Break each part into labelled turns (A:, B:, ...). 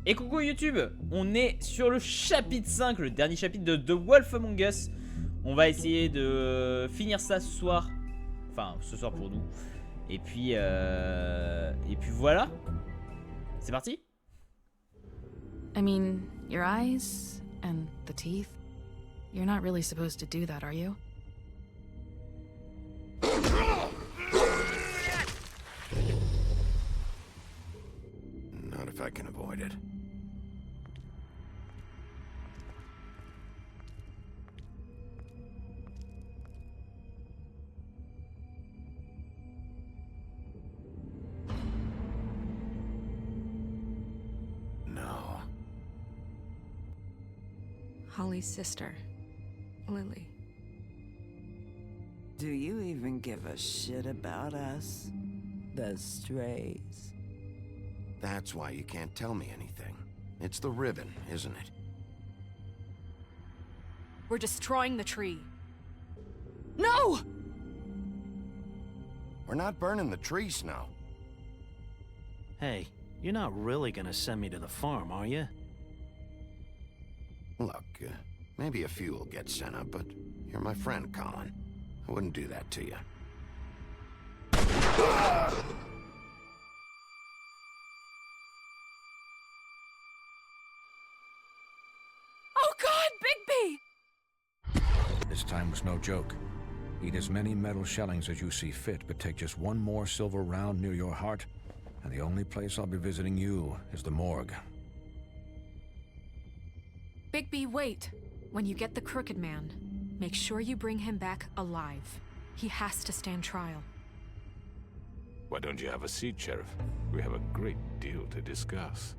A: Et coucou YouTube, on est sur le chapitre 5, le dernier chapitre de The Wolf Among Us. On va essayer de finir ça ce soir. Enfin, ce soir pour nous. Et puis voilà. C'est parti.
B: I mean, your eyes and the teeth. You're not really supposed to do that, are you?
C: Not if I can avoid it. No.
D: Holly's sister, Lily.
E: Do you even give a shit about us? The strays.
C: That's why you can't tell me anything. It's the ribbon, isn't it?
D: We're destroying the tree.
E: No!
C: We're not burning the tree, Snow.
F: Hey, you're not really gonna send me to the farm, are you?
C: Look, maybe a few will get sent up, but you're my friend, Colin. I wouldn't do that to you.
D: Oh God, Bigby!
G: This time was no joke. Eat as many metal shellings as you see fit, but take just one more silver round near your heart, and the only place I'll be visiting you is the morgue.
D: Bigby, wait. When you get the Crooked Man, make sure you bring him back alive. He has to stand trial.
H: Why don't you have a seat, Sheriff? We have a great deal to discuss.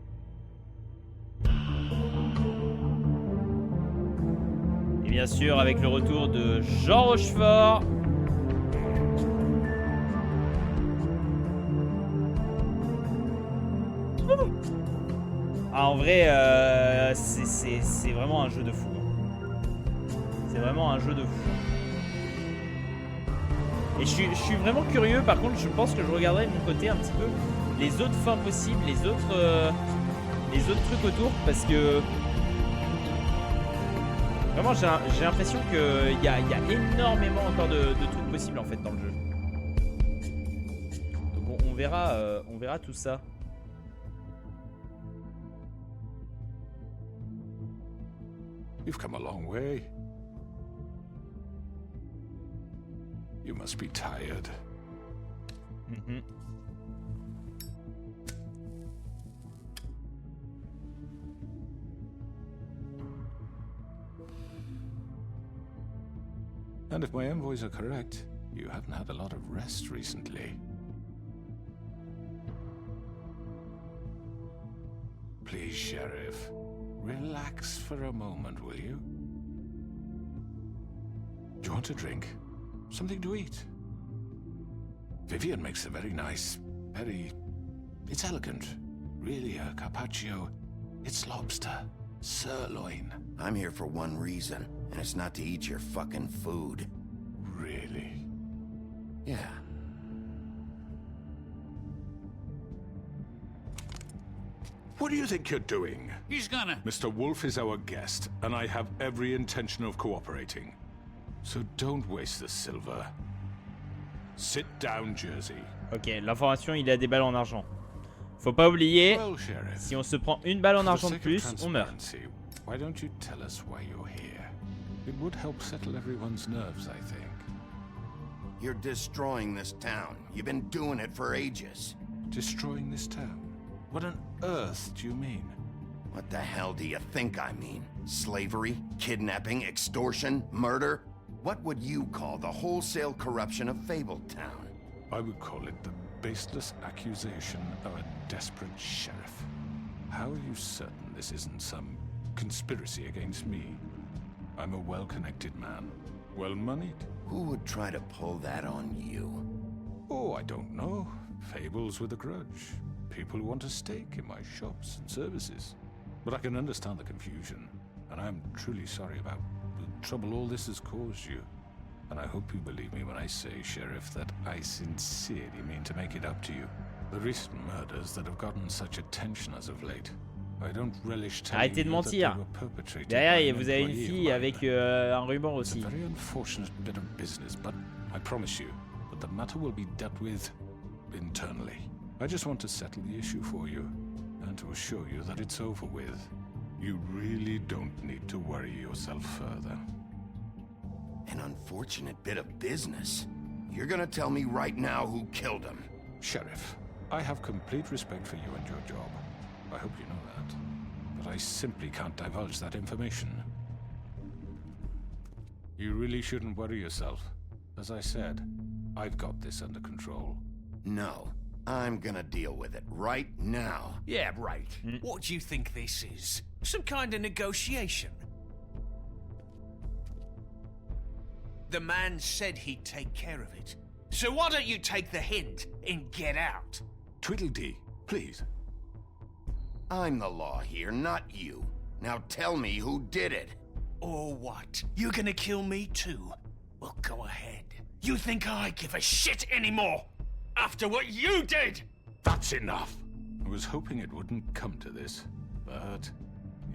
A: Et bien sûr, avec le retour de Jean Rochefort. Ah, en vrai, c'est vraiment un jeu de fou. C'est vraiment un jeu de fou. Et je suis vraiment curieux, par contre, je pense que je regarderai de mon côté un petit peu les autres fins possibles, les autres trucs autour, parce que vraiment j'ai l'impression qu'il y a énormément encore de trucs possibles en fait dans le jeu. Donc on verra tout ça.
H: You've come a long way. You must be tired.
A: Mm-hmm.
H: And if my envoys are correct, you haven't had a lot of rest recently. Please, Sheriff, relax for a moment, will you? Do you want a drink? Something to eat? Vivian makes a very nice, it's elegant. Really, a carpaccio. It's lobster. Sirloin.
C: I'm here for one reason, and it's not to eat your fucking food.
H: Really?
C: Yeah.
H: What do you think you're doing?
I: He's gonna...
H: Mr. Wolf is our guest, and I have every intention of cooperating. So don't waste the silver. Sit down, Jersey.
A: Ok, l'information, il a des balles en argent. Faut pas oublier,
H: Well, Sheriff,
A: si on se prend une balle en
H: for the
A: argent de
H: sake of
A: plus, on meurt.
H: transparency, why don't you tell us why you're here? It would help settle everyone's nerves, I think.
C: You're destroying this town. You've been doing it for ages.
H: Destroying this town? What on earth do you mean?
C: What the hell do you think I mean? Slavery? Kidnapping? Extortion? Murder? What would you call the wholesale corruption of Fabletown?
H: I would call it the baseless accusation of a desperate sheriff. How are you certain this isn't some conspiracy against me? I'm a well-connected man, well-moneyed.
C: Who would try to pull that on you?
H: Oh, I don't know. Fables with a grudge. People who want a stake in my shops and services. But I can understand the confusion, and I'm truly sorry about the trouble all this has caused you. And I hope you believe me when I say, Sheriff, that I sincerely mean to make it up to you. The recent murders that have gotten such attention as of late, I don't relish telling
A: Arrêtez de
H: you that they
A: mentir.
H: were perpetrated by
A: Derrière,
H: an
A: vous avez une
H: employee of
A: fille
H: mine.
A: avec un ruban
H: It's a
A: aussi.
H: very unfortunate bit of business, but I promise you that the matter will be dealt with internally. I just want to settle the issue for you and to assure you that it's over with. You really don't need to worry yourself further.
C: An unfortunate bit of business. You're gonna tell me right now who killed him.
H: Sheriff, I have complete respect for you and your job. I hope you know that. But I simply can't divulge that information. You really shouldn't worry yourself. As I said, I've got this under control.
C: No, I'm gonna deal with it right now.
I: Yeah, right. What do you think this is? Some kind of negotiation? The man said he'd take care of it. So why don't you take the hint and get out?
H: Tweedledee, please.
C: I'm the law here, not you. Now tell me who did it.
I: Or what? You gonna kill me too? Well, go ahead. You think I give a shit anymore? After what you did?
H: That's enough. I was hoping it wouldn't come to this, but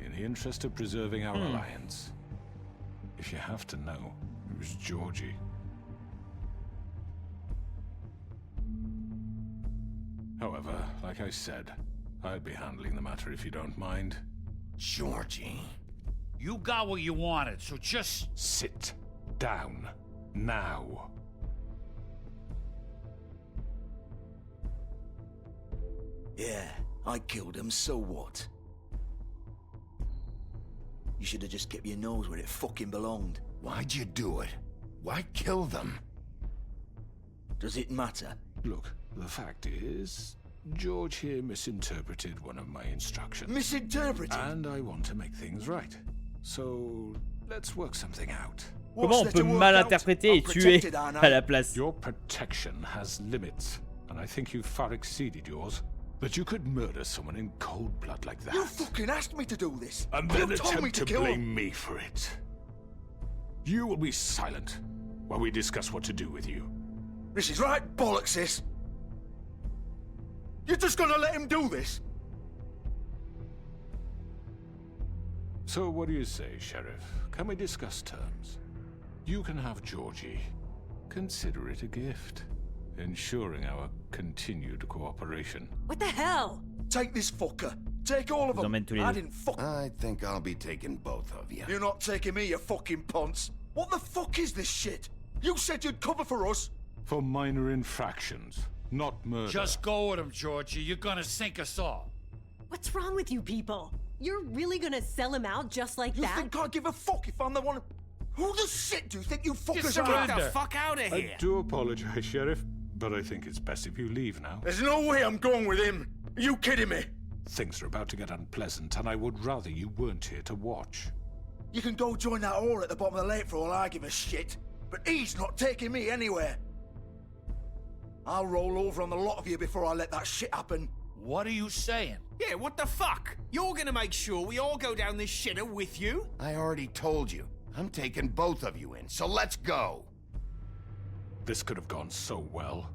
H: in the interest of preserving our alliance, if you have to know, it was Georgie. However, like I said, I'll be handling the matter if you don't mind.
C: Georgie.
J: You got what you wanted, so just...
H: Sit down. Now.
K: Yeah, I killed him, so what? You should have just kept your nose where it fucking belonged.
C: Why'd you do it? Why kill them?
K: Does it matter?
H: Look, the fact is, George here misinterpreted one of my instructions.
K: Misinterpreted?
H: And I want to make things right. So, let's work something out.
A: Comment on peut mal interpréter et tuer à la place?
H: Your protection has limits, and I think you've far exceeded yours. But you could murder someone in cold blood like that.
K: You fucking asked me to do this.
H: And then
K: you told me
H: attempt to
K: kill
H: blame
K: him.
H: me for it. You will be silent while we discuss what to do with you.
K: This is right bollocks, this. You're just gonna let him do this?
H: So what do you say, Sheriff? Can we discuss terms? You can have Georgie. Consider it a gift, ensuring our continued cooperation.
L: What the hell?
K: Take this fucker. Take all of them.
A: Emmène tous les
K: I
A: deux.
K: didn't fuck.
C: I think I'll be taking both of you.
K: You're not taking me, you fucking ponce. What the fuck is this shit? You said you'd cover for us.
H: For minor infractions, not murder.
J: Just go with him, Georgie. You're gonna sink us all.
L: What's wrong with you people? You're really gonna sell him out just like
K: You
L: that?
K: think I give a fuck if I'm the one? Who the shit do you think you fuckers are?
J: surrender.
I: Get the fuck out of here!
H: I do apologize, Sheriff, but I think it's best if you leave now.
K: There's no way I'm going with him. Are you kidding me?
H: Things are about to get unpleasant, and I would rather you weren't here to watch.
K: You can go join that whore at the bottom of the lake for all I give a shit. But he's not taking me anywhere. I'll roll over on the lot of you before I let that shit happen.
J: What are you saying?
I: Yeah, what the fuck? You're gonna make sure we all go down this shitter with you?
C: I already told you. I'm taking both of you in, so let's go.
H: This could have gone so well.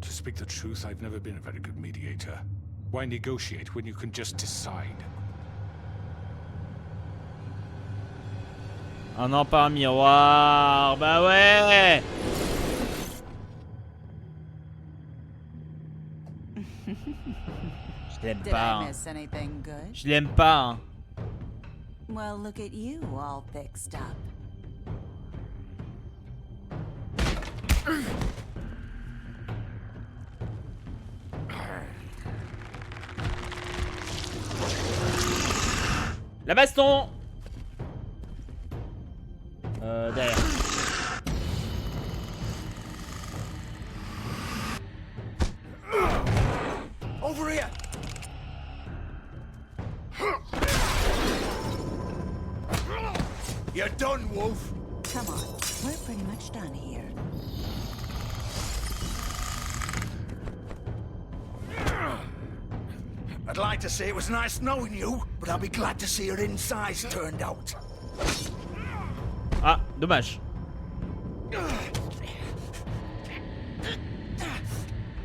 H: To speak the truth, I've never been a very good mediator. Why negotiate when you can just decide?
A: Un an par miroir. Bah ouais. Je l'aime
M: Did
A: pas.
M: I
A: hein.
M: miss anything good?
A: Je l'aime pas. hein.
M: Well, look at you all fixed up.
A: La baston. Derrière.
K: Over here! You're done, Wolf.
M: Come on, we're pretty much done here.
K: I'd like to say it was nice knowing you, but I'll be glad to see your insides turned out.
A: Ah, dommage.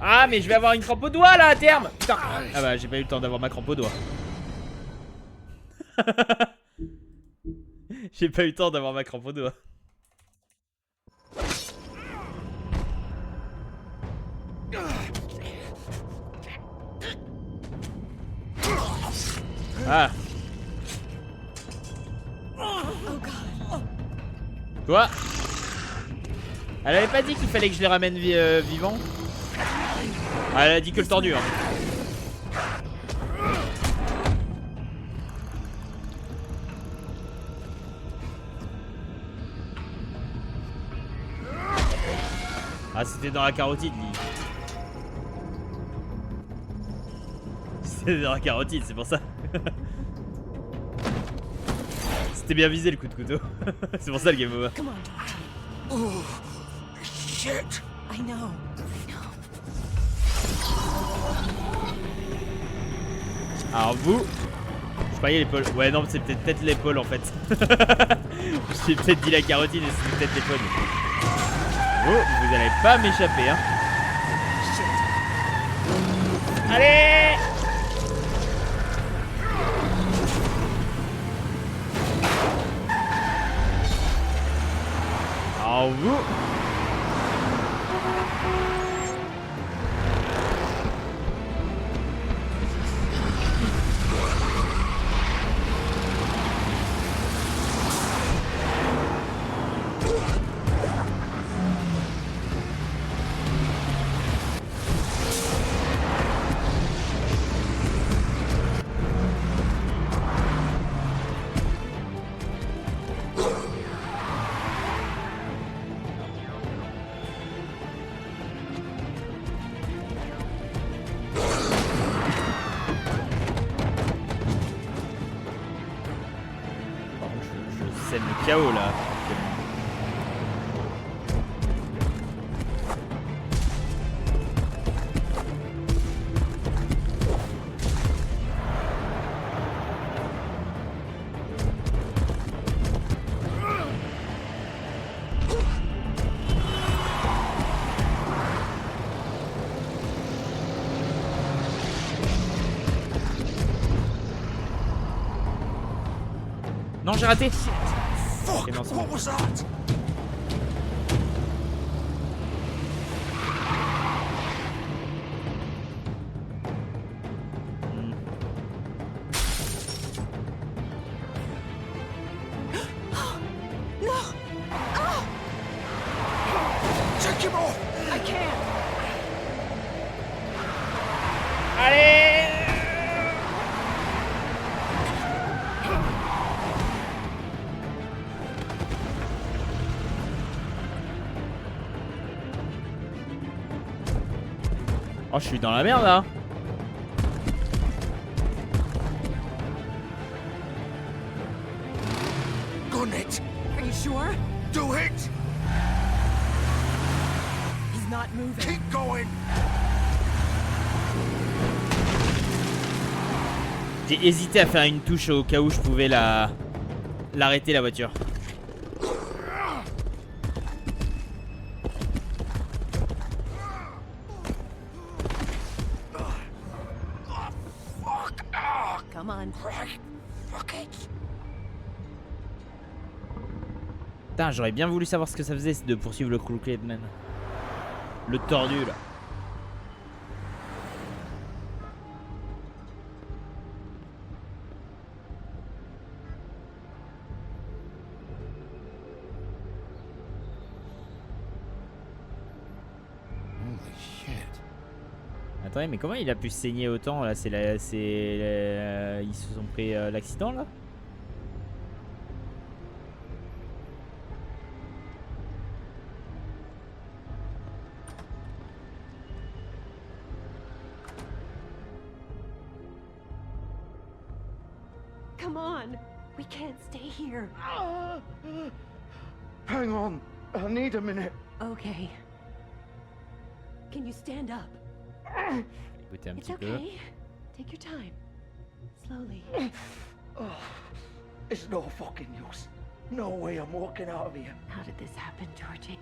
A: Ah, mais je vais avoir une crampe au doigt là à terme. Putain. Ah bah, j'ai pas eu le temps d'avoir ma crampe au doigt. J'ai pas eu le temps d'avoir ma crampe au doigt. Ah. Quoi? Elle avait pas dit qu'il fallait que je les ramène vivants? Ah, elle a dit que le tordu hein. Ah, c'était dans la carotide, lui. C'était dans la carotide, c'est pour ça. C'était bien visé le coup de couteau. C'est pour ça le game over.
K: Oh, shit.
L: I know.
A: Alors vous, je croyais l'épaule. Ouais non, c'est peut-être l'épaule en fait. J'ai peut-être dit la carotide et c'est peut-être l'épaule. Oh, vous allez pas m'échapper hein. Allez. Alors vous. C'est le chaos là. Non, j'ai raté.
K: Fuck,
A: non,
K: what was that?
L: No! Oh!
K: Take him off!
L: I can't!
A: Allez! Oh, je suis dans la merde là.
K: Gun it!
L: Are you sure?
K: Do it!
L: He's not moving.
K: Keep going!
A: J'ai hésité à faire une touche au cas où je pouvais l'arrêter la voiture.
L: Come on.
K: Fuck it!
A: Putain, j'aurais bien voulu savoir ce que ça faisait de poursuivre le Crooked Man. Le tordu là.
C: Holy shit.
A: Attendez, mais comment il a pu saigner autant là? Ils se sont pris l'accident là?
L: Come on. We can't stay here.
K: Hang on, I need a minute.
L: Okay. Can you stand up?
A: Écoutez un
L: It's
A: petit peu.
L: okay. Take your time. Slowly.
K: Oh, it's no fucking use. No way I'm walking out of here.
L: How did this happen, Georgie?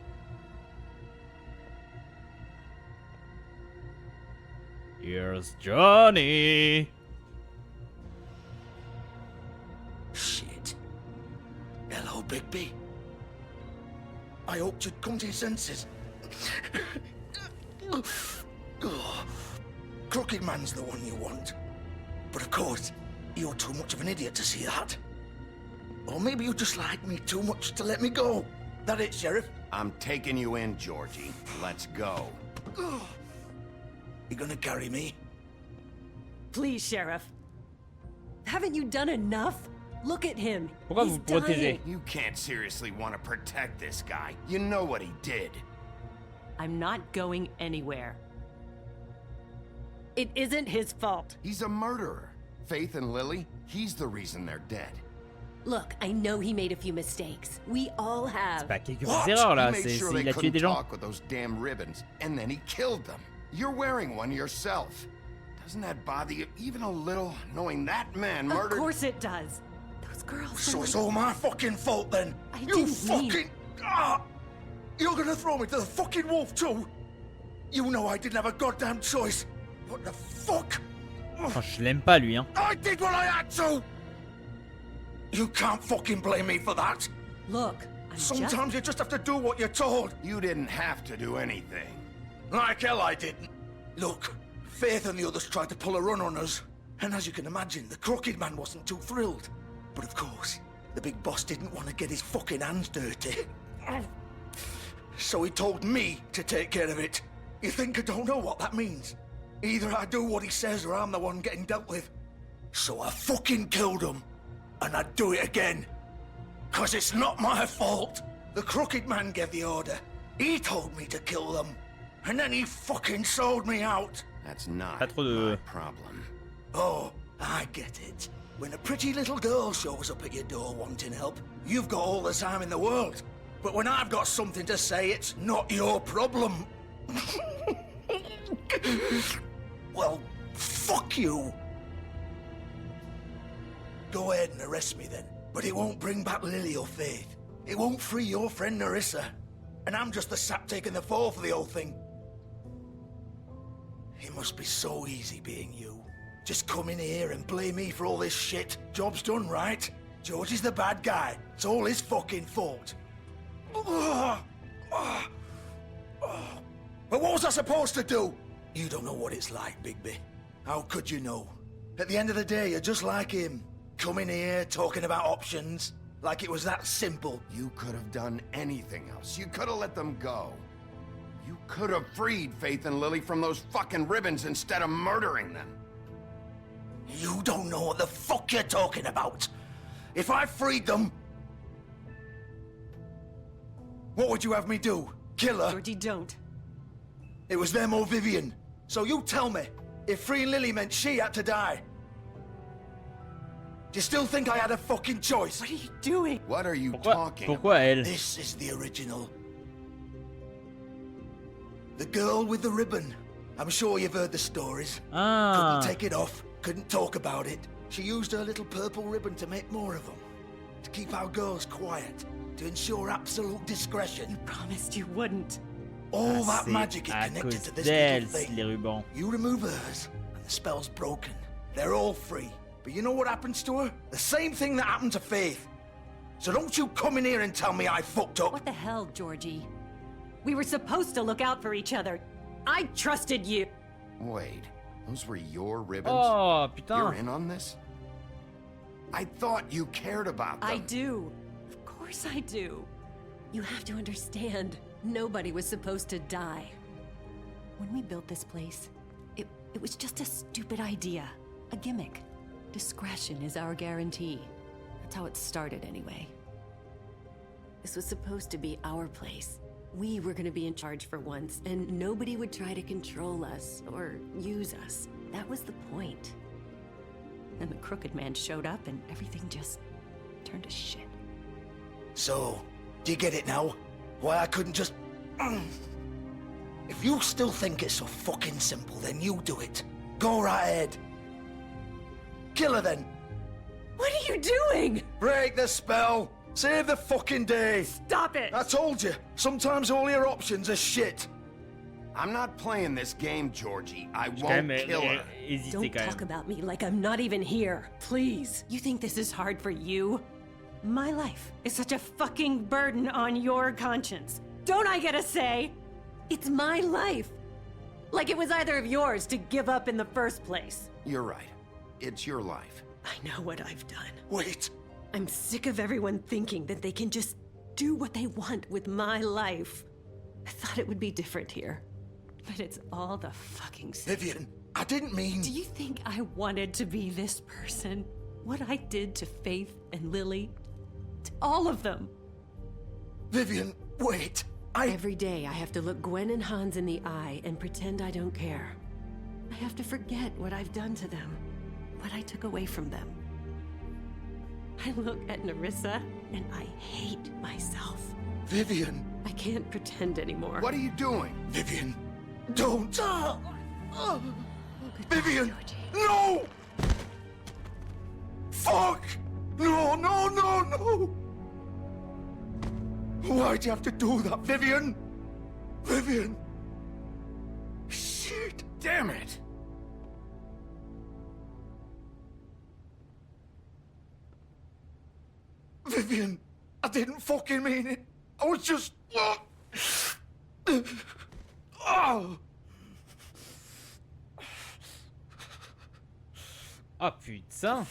A: Here's Johnny.
K: Shit. Hello, Bigby. I hoped you'd come to your senses. Oh, Crooked Man's the one you want. But of course, you're too much of an idiot to see that. Or maybe you just like me too much to let me go. That it, Sheriff?
C: I'm taking you in, Georgie. Let's go.
K: You gonna carry me?
L: Please, Sheriff. Haven't you done enough? Look at him.
A: Pourquoi
L: He's
A: vous protégez?
L: dying.
C: You can't seriously want to protect this guy. You know what he did.
L: I'm not going anywhere. It isn't his fault.
C: He's a murderer. Faith and Lily, he's the reason they're dead.
L: Look, I know he made a few mistakes. We all have.
A: Pas quelques
C: What?
A: erreurs là,
C: He made sure
A: il
C: they
A: a tué des
C: couldn't
A: gens.
C: talk with those damn ribbons, and then he killed them. You're wearing one yourself. Doesn't that bother you even a little, knowing that man murdered?
L: Of course it does. Those girls.
K: So it's all my fucking fault then?
L: I
K: You
L: didn't
K: fucking...
L: mean-
K: Ah! You're gonna throw me to the fucking wolf too? You know I didn't have a goddamn choice. What the fuck?
A: Oh, je l'aime pas lui, hein.
K: I did what I had to! You can't fucking blame me for that.
L: Look, I'm
K: Sometimes you just have to do what you're told.
C: You didn't have to do anything.
K: Like hell I didn't. Look, Faith and the others tried to pull a run on us. And as you can imagine, the Crooked Man wasn't too thrilled. But of course, the big boss didn't want to get his fucking hands dirty. So he told me to take care of it. You think I don't know what that means? Either I do what he says or I'm the one getting dealt with. So I fucking killed him. And I'd do it again. 'Cause it's not my fault. The Crooked Man gave the order. He told me to kill them. And then he fucking sold me out.
C: That's not
A: Pas trop de-
C: my problem.
K: Oh, I get it. When a pretty little girl shows up at your door wanting help, you've got all the time in the world. But when I've got something to say, it's not your problem. Well, fuck you. Go ahead and arrest me then. But it won't bring back Lily or Faith. It won't free your friend Narissa. And I'm just the sap taking the fall for the whole thing. It must be so easy being you. Just come in here and blame me for all this shit. Job's done, right? George is the bad guy. It's all his fucking fault. But what was I supposed to do? You don't know what it's like, Bigby. How could you know? At the end of the day, you're just like him. Coming here, talking about options. Like it was that simple.
C: You could have done anything else. You could have let them go. You could have freed Faith and Lily from those fucking ribbons instead of murdering them.
K: You don't know what the fuck you're talking about. If I freed them... What would you have me do? Kill her?
L: Georgie, don't.
K: It was them or Vivian. So you tell me, if freeing Lily meant she had to die. Do you still think I had a fucking choice?
L: What are you doing?
C: What are you
A: Pourquoi,
C: talking
A: pourquoi elle?
K: This is the original. The girl with the ribbon. I'm sure you've heard the stories.
A: Ah.
K: Couldn't take it off, couldn't talk about it. She used her little purple ribbon to make more of them. To keep our girls quiet. To ensure absolute discretion.
L: You promised you wouldn't.
K: All
A: Ah,
K: that
A: c'est
K: magic is
A: à
K: connected
A: cause
K: to this
A: d'elle,
K: little thing.
A: les rubans.
K: You remove hers, and the spell's broken. They're all free. But you know what happens to her? The same thing that happened to Faith. So don't you come in here and tell me I fucked up.
L: What the hell, Georgie? We were supposed to look out for each other. I trusted you.
C: Wait, those were your ribbons?
A: Oh, putain.
C: You're in on this? I thought you cared about them.
L: I do. Of course I do. You have to understand, nobody was supposed to die. When we built this place, it was just a stupid idea. A gimmick. Discretion is our guarantee. That's how it started anyway. This was supposed to be our place. We were gonna be in charge for once, and nobody would try to control us or use us. That was the point. Then the Crooked Man showed up and everything just turned to shit.
K: So, do you get it now? Why I couldn't just... If you still think it's so fucking simple, then you do it. Go right ahead. Kill her then.
L: What are you doing?
K: Break the spell. Save the fucking day.
L: Stop it!
K: I told you, sometimes all your options are shit.
C: I'm not playing this game, Georgie. I
A: J'ai quand
C: won't
A: même
C: kill her.
A: hésité
L: Don't
A: quand
L: talk
A: même.
L: about me like I'm not even here. Please. You think this is hard for you? My life is such a fucking burden on your conscience. Don't I get a say? It's my life. Like it was either of yours to give up in the first place.
C: You're right. It's your life.
L: I know what I've done.
K: Wait.
L: I'm sick of everyone thinking that they can just do what they want with my life. I thought it would be different here. But it's all the fucking same.
K: Vivian, I didn't mean...
L: Do you think I wanted to be this person? What I did to Faith and Lily? To all of them.
K: Vivian, wait.
L: Every day I have to look Gwen and Hans in the eye and pretend I don't care. I have to forget what I've done to them. What I took away from them. I look at Nerissa and I hate myself.
K: Vivian.
L: I can't pretend anymore.
C: What are you doing?
K: Vivian, don't. Vivian, no! Fuck! No, no, no, no! Why'd you have to do that, Vivian? Vivian! Shit!
C: Damn it!
K: Vivian, I didn't fucking mean it. I was just... Oh.
A: Ah putain.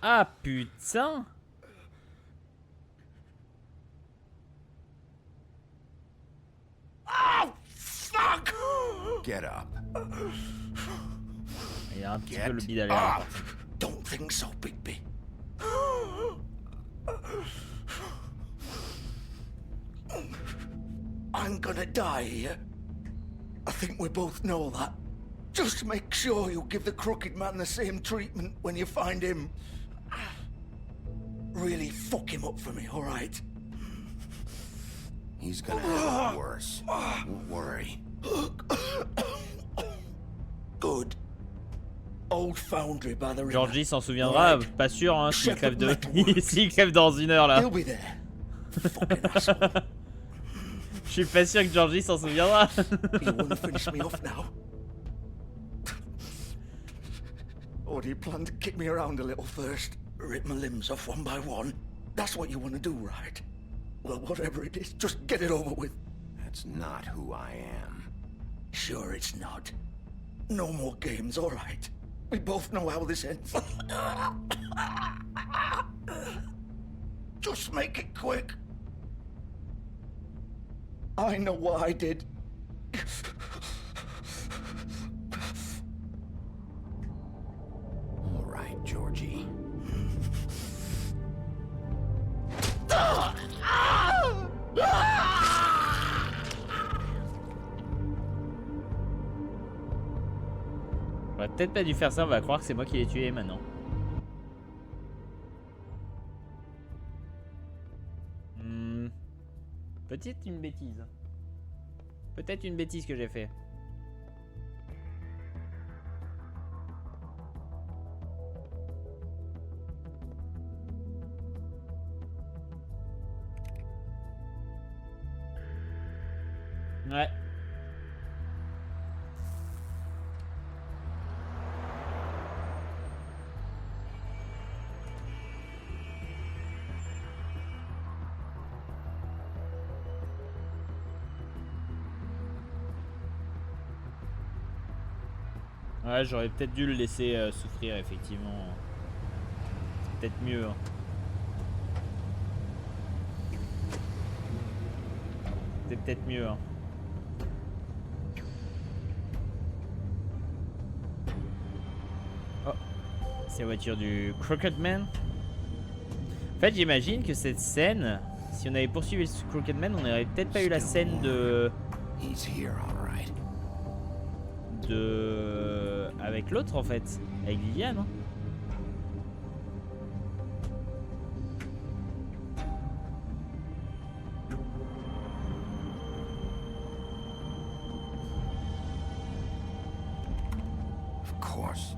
A: Ah putain.
K: Oh, fuck!
C: Get up.
A: Il a un petit
C: Get
A: peu le bide à l'air.
K: Don't think so, Bigby. I'm gonna die here. I think we both know that. Just make sure you give the crooked man the same treatment when you find him. Really fuck him up for me, alright?
C: He's gonna have it worse. Don't worry.
K: Good. Old foundry by the river.
A: Georgie s'en souviendra, pas sûr hein, s'il crève s'il crève dans 1 heure là.
K: He'll be there. Fucking asshole.
A: Je suis pas sûr que Georgie s'en souviendra.
K: You wanna finish me off now? Or do you plan to kick me around a little first? Rip my limbs off one by one? That's what you want to do, right? Well, whatever it is, just get it over with.
C: That's not who I am.
K: Sure it's not. No more games, all right? We both know how this ends. Just make it quick. I know what I did.
C: All right, Georgie.
A: On aurait peut-être pas dû faire ça, on va croire que c'est moi qui l'ai tué maintenant. Peut-être une bêtise. Peut-être une bêtise que j'ai fait. Ouais. Ouais, j'aurais peut-être dû le laisser souffrir, effectivement. C'est peut-être mieux. Hein. C'est peut-être mieux. Hein. Oh, c'est la voiture du Crooked Man. En fait, j'imagine que cette scène, si on avait poursuivi le Crooked Man, on n'aurait peut-être pas eu la scène de... avec l'autre en fait, avec Viviane. Hein.
C: Of course.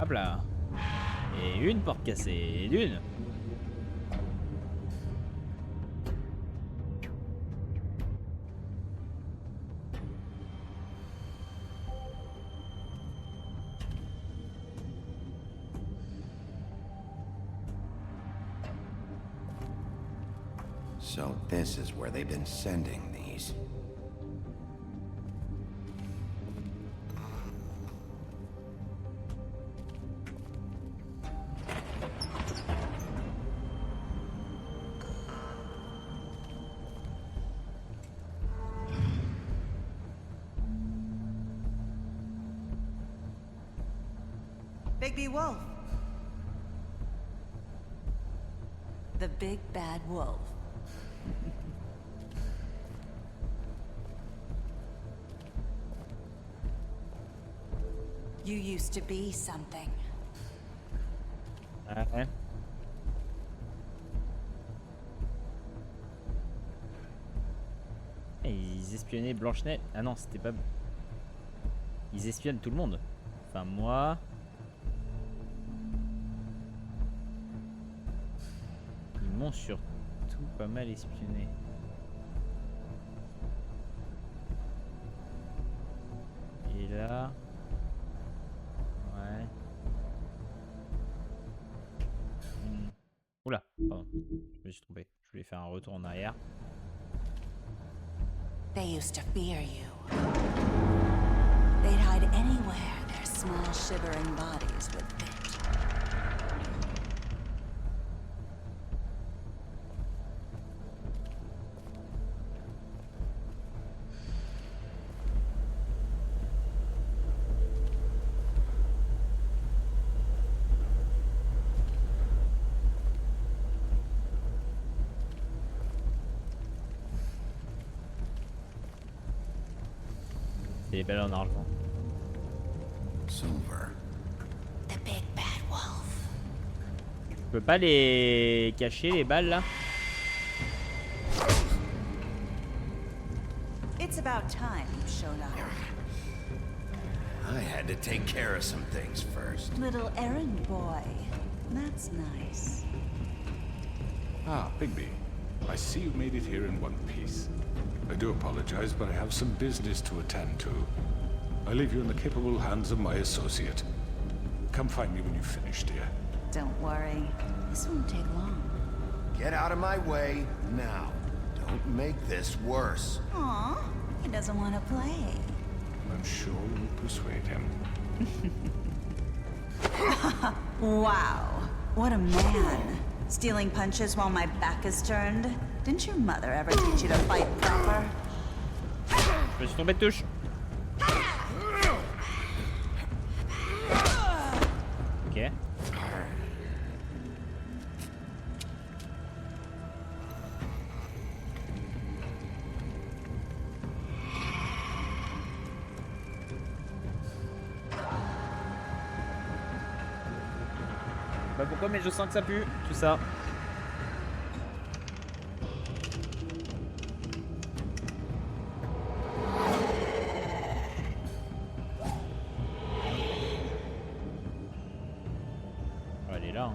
A: Hop là. Et une porte cassée. Et d'une.
C: So this is where they've been sending these.
M: Bigby Wolf. The big bad wolf. You used to be something.
A: Ouais. Et ils espionnaient Blanche-Neige. Ah non, c'était pas... Ils espionnent tout le monde. Enfin, moi... Ils m'ont surtout pas mal espionné. Et là... Ouais. Oula, pardon. Je me suis trompé. Je voulais faire un retour en arrière.
M: They used to fear you. They'd hide anywhere their small shivering bodies would fit.
A: C'est les balles en argent.
C: Silver.
M: The big bad wolf.
A: Je peux pas les cacher, les balles là?
M: It's about time you showed up.
C: I had to take care of some things first.
M: Little errand boy. That's nice.
H: Ah, Bigby. I see you made it here in one piece. I do apologize, but I have some business to attend to. I leave you in the capable hands of my associate. Come find me when you've finished, dear.
M: Don't worry. This won't take long.
C: Get out of my way now. Don't make this worse.
M: Aw, he doesn't want to play.
H: I'm sure you'll persuade him.
M: Wow, what a man. Stealing punches while my back is turned? Didn't your mother ever teach you to fight proper?
A: Je me suis tombé de touche. Ok. Bah pourquoi, mais je sens que ça pue, tout ça. Oh, elle est là. Hein.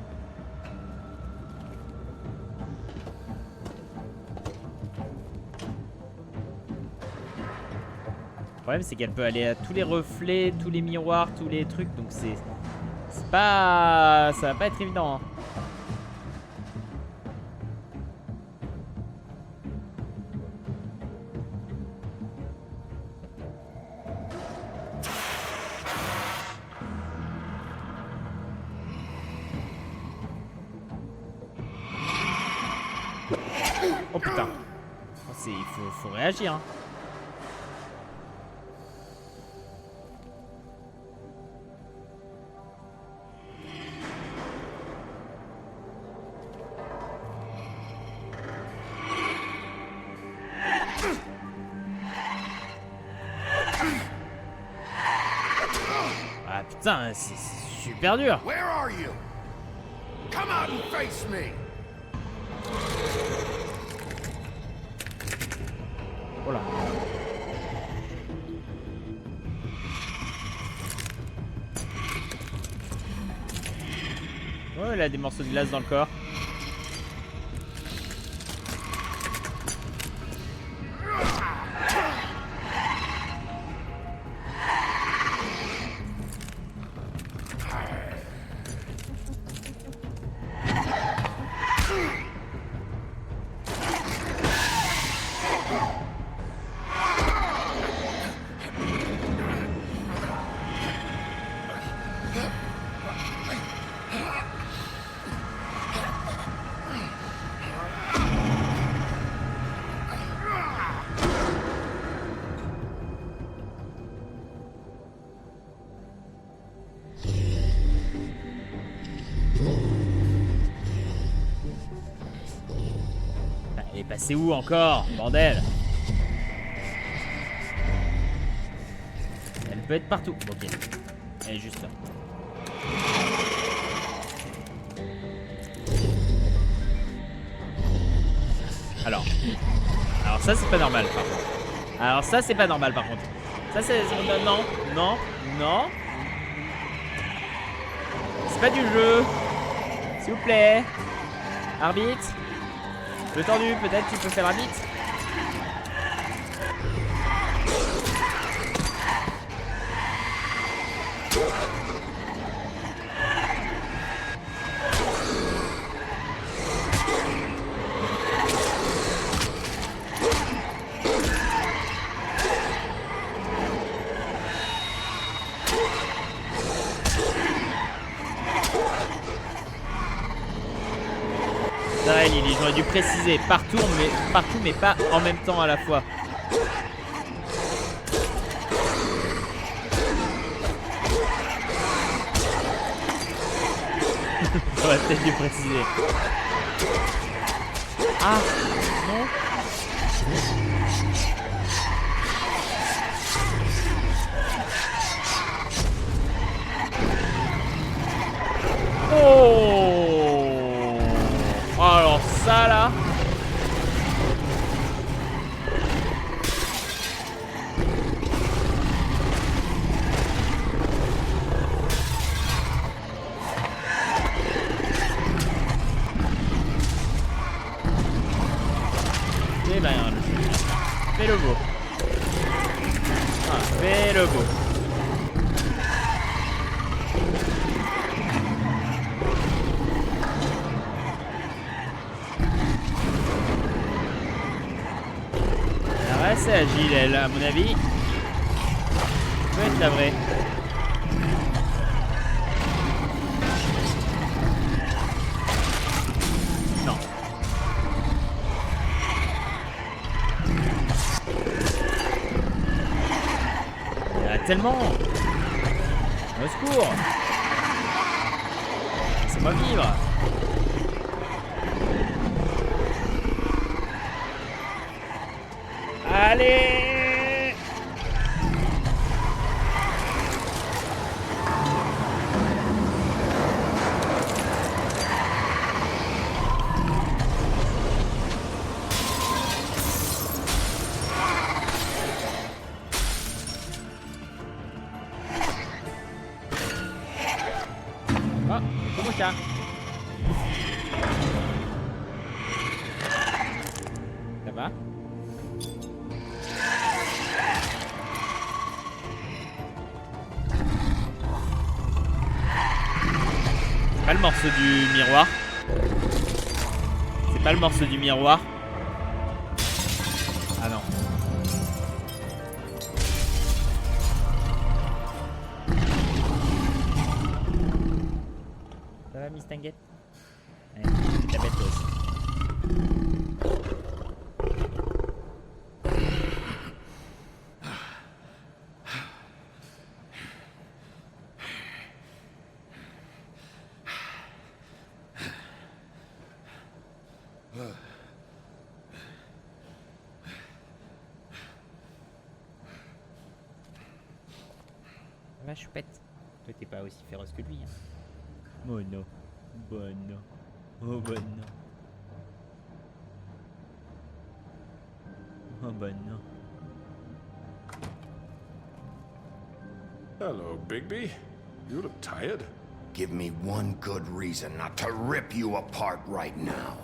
A: Le problème c'est qu'elle peut aller à tous les reflets, tous les miroirs, tous les trucs, donc c'est pas... ça va pas être évident. Hein. Oh putain. Il faut réagir. Hein. Ah putain, c'est super dur.
C: Where are you? Come out and face me.
A: Oh là. il a des morceaux de glace dans le corps. Elle est passée où encore, bordel? Elle peut être partout. Ok. Elle est juste là. Alors ça c'est pas normal par contre. Alors ça c'est pas normal par contre. Ça c'est... Non, non, non. C'est pas du jeu. S'il vous plaît. Arbitre. Le tendu, peut-être tu peux faire arbitre. Ils auraient dû préciser partout mais pas en même temps à la fois. J'aurais peut-être dû préciser. Ah non. Oh, alors ça là. Eh ben, fais le beau. Ah, fais le beau. Elle reste agile, elle, à mon avis. Peut être la vraie. Non. Il y en a tellement. Au secours. Laissez-moi vivre. Allez! Oh, comment ça? Ça va? C'est pas le morceau du miroir. C'est pas le morceau du miroir. Ah non. Ça va, Miss Tanguette? Ouais, la bête aussi. Ça va, choupette? Toi, t'es pas aussi féroce que lui, hein? Oh non. Bon non. Oh bon non. Oh bon non.
H: Hello, Bigby. You look tired.
C: Give me one good reason not to rip you apart right now.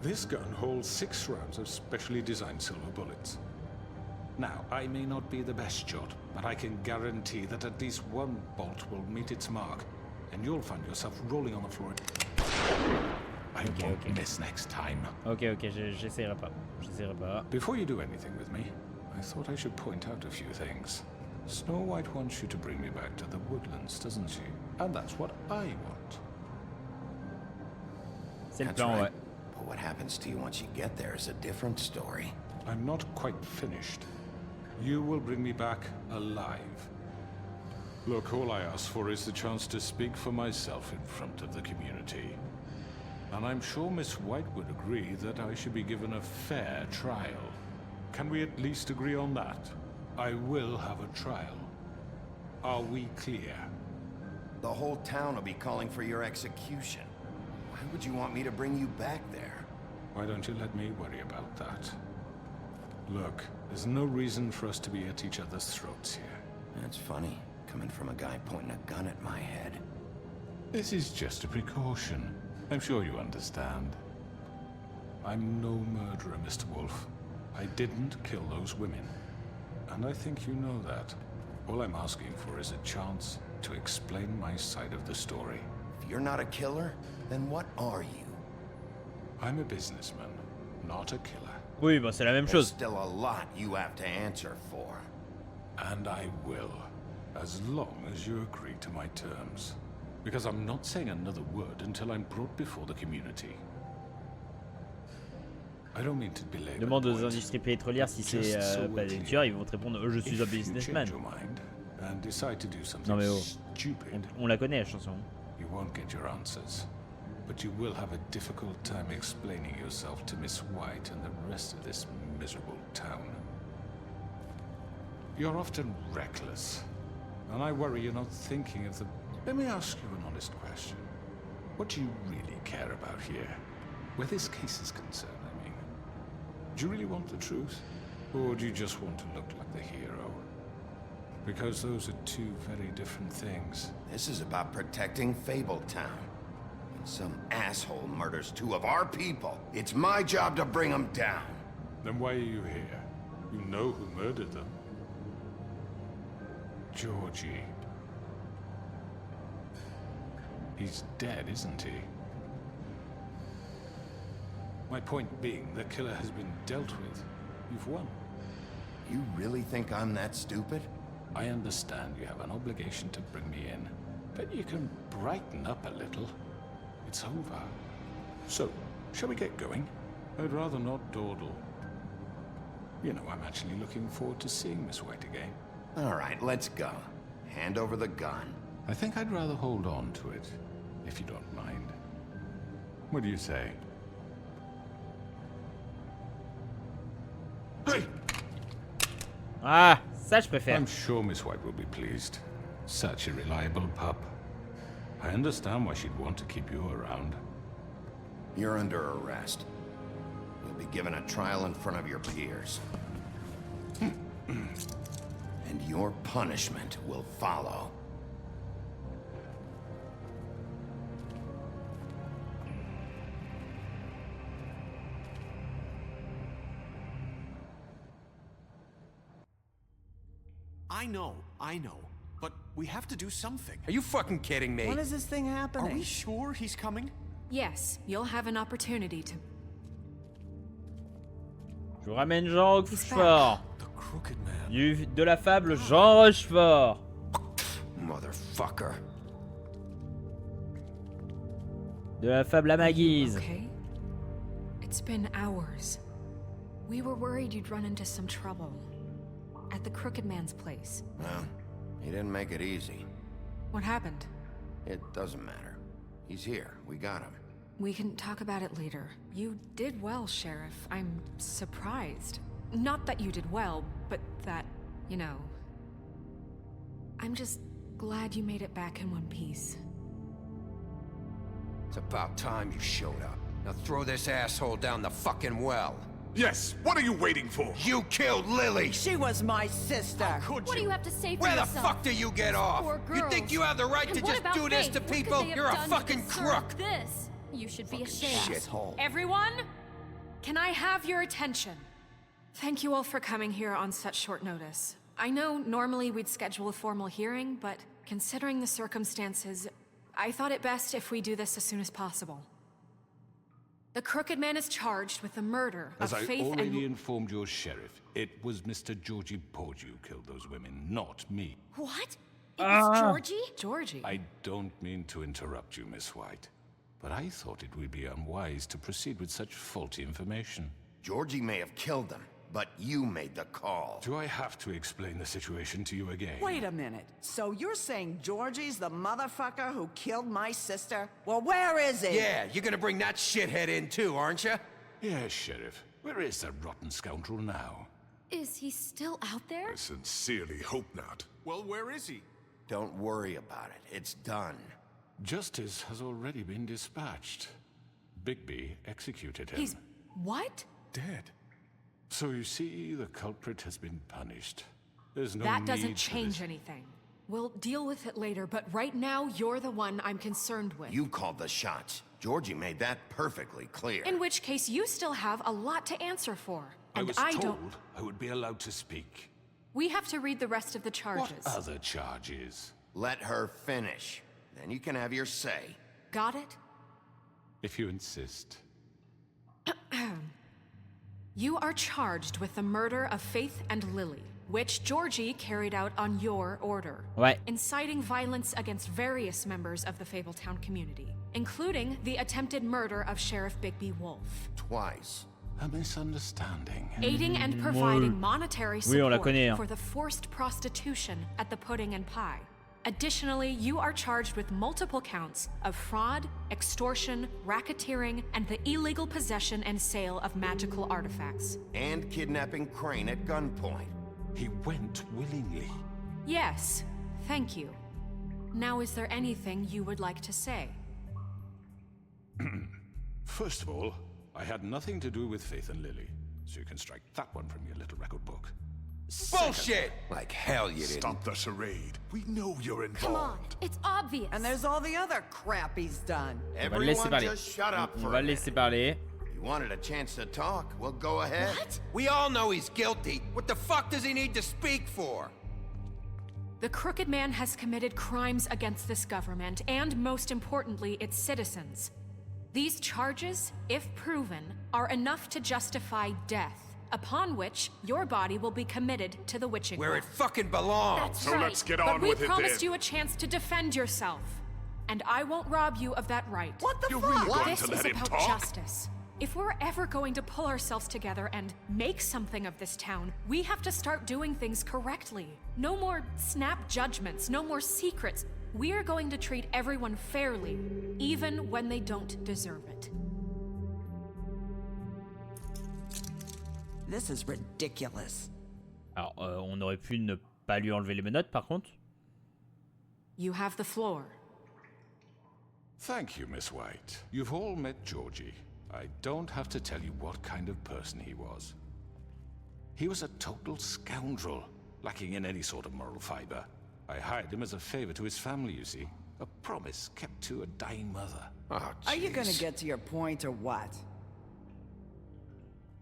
H: This gun holds 6 rounds of specially designed silver bullets. Now, I may not be the best shot, but I can guarantee that at least one bolt will meet its mark, and you'll find yourself rolling on the floor. I won't miss next time.
A: Ok, j'essaierai pas.
H: Before you do anything with me, I thought I should point out a few things. Snow White wants you to bring me back to the woodlands, doesn't she? And that's what I want.
A: C'est le
C: That's
A: plan,
C: right.
A: ouais.
C: But what happens to you once you get there is a different story.
H: I'm not quite finished. You will bring me back alive. Look, all I ask for is the chance to speak for myself in front of the community. And I'm sure Miss White would agree that I should be given a fair trial. Can we at least agree on that? I will have a trial. Are we clear?
C: The whole town will be calling for your execution. Why would you want me to bring you back there?
H: Why don't you let me worry about that? Look, there's no reason for us to be at each other's throats here.
C: That's funny, coming from a guy pointing a gun at my head.
H: This is just a precaution. I'm sure you understand. I'm no murderer, Mr. Wolf. I didn't kill those women. And I think you know that. All I'm asking for is a chance to explain my side of the story.
C: If you're not a killer, then what are you?
H: I'm a businessman, not a killer.
A: Oui, bah c'est la même
C: There's
A: chose.
C: still a lot you have to answer for.
H: And I will, as long as you agree to my terms. Because I'm not saying another word until I'm brought before the community. I don't mean to belabor the
A: Demande aux
H: point.
A: industries pétrolières si c'est
H: Just so
A: pas
H: we're
A: des
H: clear.
A: tueurs, ils vont te répondre je suis un
H: If you
A: businessman.
H: change your mind and decide to do something
A: Non mais oh,
H: stupid,
A: on la connaît la chanson.
H: you won't get your answers. But you will have a difficult time explaining yourself to Miss White and the rest of this miserable town. You're often reckless, and I worry you're not thinking of the... Let me ask you an honest question. What do you really care about here? Where this case is concerned, I mean. Do you really want the truth? Or do you just want to look like the hero? Because those are two very different things.
C: This is about protecting Fabletown. When some asshole murders 2 of our people, it's my job to bring them down.
H: Then why are you here? You know who murdered them. Georgie. He's dead, isn't he? My point being, the killer has been dealt with. You've won.
C: You really think I'm that stupid?
H: I understand you have an obligation to bring me in, but you can brighten up a little. It's over. So, shall we get going? I'd rather not dawdle. You know, I'm actually looking forward to seeing Miss White again.
C: All right, let's go. Hand over the gun.
H: I think I'd rather hold on to it, if you don't mind. What do you say? Hey!
A: Ah, ça je préfère.
H: I'm sure Miss White will be pleased. Such a reliable pup. I understand why she'd want to keep you around.
C: You're under arrest. You'll be given a trial in front of your peers. And your punishment will follow.
N: I know. But we have to do something.
O: Are you fucking kidding me?
E: When is this thing happening?
N: Are we sure he's coming?
D: Yes, you'll have an opportunity to.
A: Je vous ramène Jean Rochefort.
N: The Crooked Man.
A: De la fable Jean Rochefort.
C: Motherfucker.
A: De la fable à ma guise.
D: Okay. It's been hours. We were worried you'd run into some trouble. At the Crooked Man's place.
C: Well, he didn't make it easy.
D: What happened?
C: It doesn't matter. He's here. We got him.
D: We can talk about it later. You did well, Sheriff. I'm surprised. Not that you did well, but that, you know... I'm just glad you made it back in one piece.
O: It's about time you showed up. Now throw this asshole down the fucking well. Yes, what are you waiting for?
K: You killed Lily!
E: She was my sister.
L: What do you have to say for
K: Where the
L: yourself?
K: fuck do you get off?
L: Poor
K: You
L: girls.
K: think you have the right
L: And
K: to
L: what
K: just
L: about
K: do this
L: Faith?
K: to
L: What could
K: people?
L: they have
K: You're a
L: done to
K: fucking
L: deserve
K: crook!
L: This. You should be ashamed.
K: Shithole.
D: Everyone, can I have your attention? Thank you all for coming here on such short notice. I know normally we'd schedule a formal hearing, but considering the circumstances, I thought it best if we do this as soon as possible. The Crooked Man is charged with the murder
H: As
D: of
H: I
D: Faith
H: already
D: and...
H: informed your sheriff, it was Mr. Georgie Porgy who killed those women, not me.
L: What? It was Georgie?
D: Georgie?
H: I don't mean to interrupt you, Miss White, but I thought it would be unwise to proceed with such faulty information.
C: Georgie may have killed them, but you made the call.
H: Do I have to explain the situation to you again?
E: Wait a minute. So you're saying Georgie's the motherfucker who killed my sister? Well, where is he?
K: Yeah, you're gonna bring that shithead in too, aren't you?
H: Yes, Sheriff. Where is that rotten scoundrel now?
L: Is he still out there?
O: I sincerely hope not.
N: Well, where is he?
C: Don't worry about it. It's done.
H: Justice has already been dispatched. Bigby executed him.
D: He's... what?
O: Dead.
H: So you see, the culprit has been punished. There's no
D: That
H: need
D: doesn't
H: for
D: change
H: this.
D: anything. We'll deal with it later, but right now, you're the one I'm concerned with.
C: You called the shots. Georgie made that perfectly clear.
D: In which case, you still have a lot to answer for.
H: I
D: And
H: was
D: I
H: told
D: don't...
H: I would be allowed to speak.
D: We have to read the rest of the charges.
H: What other charges?
C: Let her finish. Then you can have your say.
D: Got it?
H: If you insist.
D: You are charged with the murder of Faith and Lily, which Georgie carried out on your order.
A: Ouais.
D: Inciting violence against various members of the Fabletown community, including the attempted murder of Sheriff Bigby Wolf.
C: Twice.
H: A misunderstanding.
D: Aiding and providing monetary
A: Oui, on la
D: support
A: connaît, hein.
D: for the forced prostitution at the Pudding and Pie. Additionally, you are charged with multiple counts of fraud, extortion, racketeering, and the illegal possession and sale of magical artifacts.
C: And kidnapping Crane at gunpoint.
H: He went willingly.
D: Yes, thank you. Now, is there anything you would like to say?
H: First of all, I had nothing to do with Faith and Lily, so you can strike that one from your little record book.
K: Bullshit! Like hell you didn't.
O: Stop the charade. We know you're involved.
L: Come on, it's obvious.
E: And there's all the other crap he's done.
A: On va le laisser
C: Everyone
A: parler.
C: just shut up
A: On
C: for
A: va
C: a
A: le laisser
C: minute.
A: parler.
C: You wanted a chance to talk? Well, go ahead.
L: What?
K: We all know he's guilty. What the fuck does he need to speak for?
D: The Crooked Man has committed crimes against this government and, most importantly, its citizens. These charges, if proven, are enough to justify death, upon which your body will be committed to the witching
K: Where it
D: well.
K: fucking belongs.
D: That's
O: So
D: right.
O: let's get
D: but
O: on
D: we
O: with it
D: promised
O: then.
D: you a chance to defend yourself, and I won't rob you of that right.
E: What the
O: You're
E: fuck?
O: really going
D: This
O: to
D: is
O: let him
D: about
O: talk?
D: justice. If we're ever going to pull ourselves together and make something of this town, we have to start doing things correctly. No more snap judgments, no more secrets. We are going to treat everyone fairly, even when they don't deserve it.
E: This is ridiculous.
A: Alors, on aurait pu ne pas lui enlever les menottes, par contre.
D: You have the floor.
H: Thank you, Miss White. You've all met Georgie. I don't have to tell you what kind of person he was. He was a total scoundrel, lacking in any sort of moral fiber. I hired him as a favor to his family, you see. A promise kept to a dying mother.
C: Oh,
E: Are you gonna
C: jeez.
E: get to your point or what?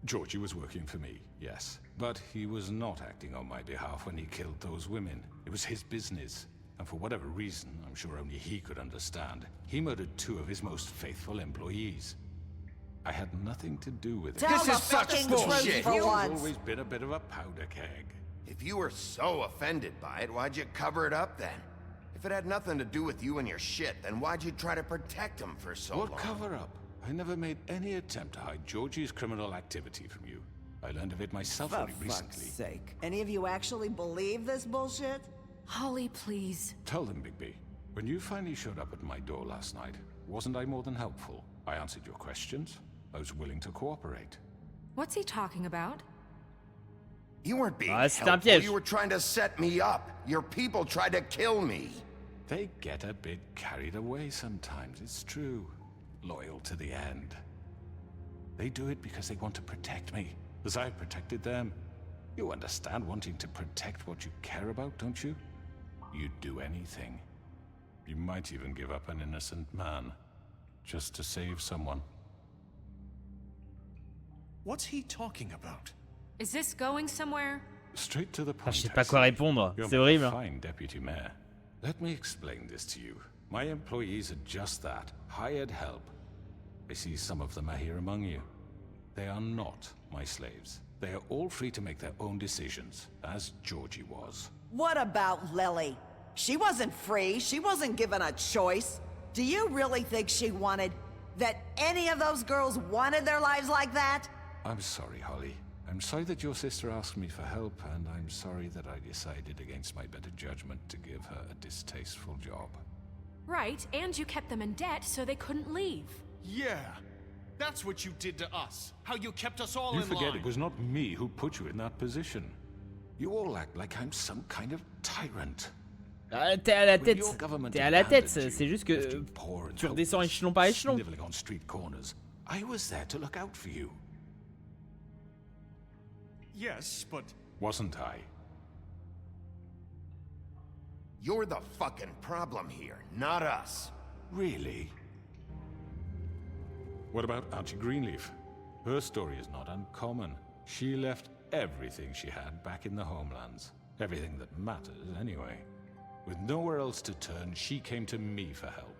H: Georgie was working for me, yes. But he was not acting on my behalf when he killed those women. It was his business. And for whatever reason, I'm sure only he could understand, he murdered 2 of his most faithful employees. I had nothing to do with it.
E: Tell
K: This
E: the
K: is such
E: fucking
K: bullshit.
E: truth for
H: He's
E: once.
H: always been a bit of a powder keg.
C: If you were so offended by it, why'd you cover it up then? If it had nothing to do with you and your shit, then why'd you try to protect him for so
H: What
C: long?
H: cover up? I never made any attempt to hide Georgie's criminal activity from you. I learned of it myself
E: For
H: only
E: fuck's
H: recently.
E: sake. Any of you actually believe this bullshit?
D: Holly, please.
H: Tell them, Bigby. When you finally showed up at my door last night, wasn't I more than helpful? I answered your questions. I was willing to cooperate.
D: What's he talking about?
C: You weren't being
A: Ah, c'est un
C: helpful.
A: piège.
C: You were trying to set me up. Your people tried to kill me.
H: They get a bit carried away sometimes, it's true. Loyal to the end. They do it because they want to protect me. as I protected them. You understand wanting to protect what you care about, don't you? You'd do anything. You might even give up an innocent man, just to save someone.
N: What's he talking about?
D: Is this going somewhere?
H: Straight to the
A: Ah,
H: point.
A: je sais pas quoi répondre.
H: You're
A: C'est horrible.
H: a fine deputy mayor. Let me explain this to you. My employees are just that, hired help. I see some of them are here among you. They are not my slaves. They are all free to make their own decisions, as Georgie was.
E: What about Lily? She wasn't free. She wasn't given a choice. Do you really think she wanted... that any of those girls wanted their lives like that?
H: I'm sorry, Holly. I'm sorry that your sister asked me for help, and I'm sorry that I decided against my better judgment to give her a distasteful job.
D: Right, and you kept them in debt so they couldn't leave.
N: Yeah, that's what you did to us. How you kept us all
H: You
N: in
H: forget
N: line.
H: it was not me who put you in that position. You all act like I'm some kind of tyrant.
A: Ah, t'es à la tête. T'es à la tête. C'est juste que tu redescends échelon par échelon.
H: Sniveling on street corners. I was there to look out for you.
N: Yes, but...
H: Wasn't I?
C: You're the fucking problem here, not us.
H: Really? What about Auntie Greenleaf? Her story is not uncommon. She left everything she had back in the homelands. Everything that matters, anyway. With nowhere else to turn, she came to me for help.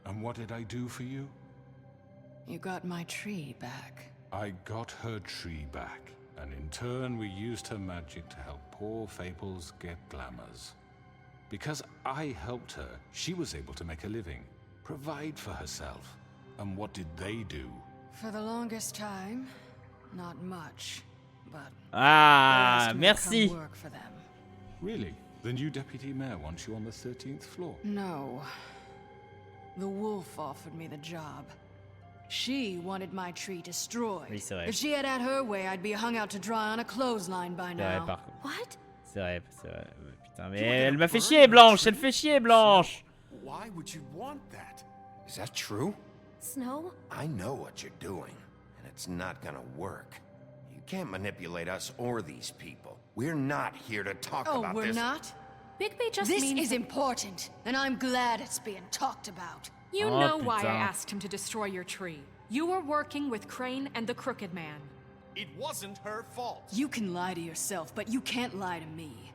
H: And what did I do for you?
B: You got my tree back.
H: I got her tree back. And in turn, we used her magic to help poor Fables get glamours. Because I helped her, she was able to make a living, provide for herself. And what did they do?
B: For the longest time, not much, but
A: Ah,
B: they asked me to
A: merci.
B: come work for them.
H: Really? The new deputy mayor wants you on the 13th floor.
B: No. The wolf offered me the job. She wanted my tree destroyed.
A: Oui, c'est vrai.
B: If she had her way, I'd be hung out to dry on a clothesline by
A: C'est vrai,
B: now.
A: par contre.
D: What?
A: C'est vrai, c'est vrai. Putain, mais elle m'a fait chier, Blanche. Elle fait chier, Blanche.
O: Why would you want that?
C: Is that true?
L: Snow?
C: I know what you're doing, and it's not gonna work. You can't manipulate us or these people. We're not here to talk
B: Oh,
C: about
B: we're
C: this.
B: not?
D: Bigby just
B: This
D: means
B: is important, and I'm glad it's being talked about.
D: You
A: Oh,
D: know why I
A: putain.
D: asked him to destroy your tree. You were working with Crane and the Crooked Man.
N: It wasn't her fault.
B: You can lie to yourself, but you can't lie to me.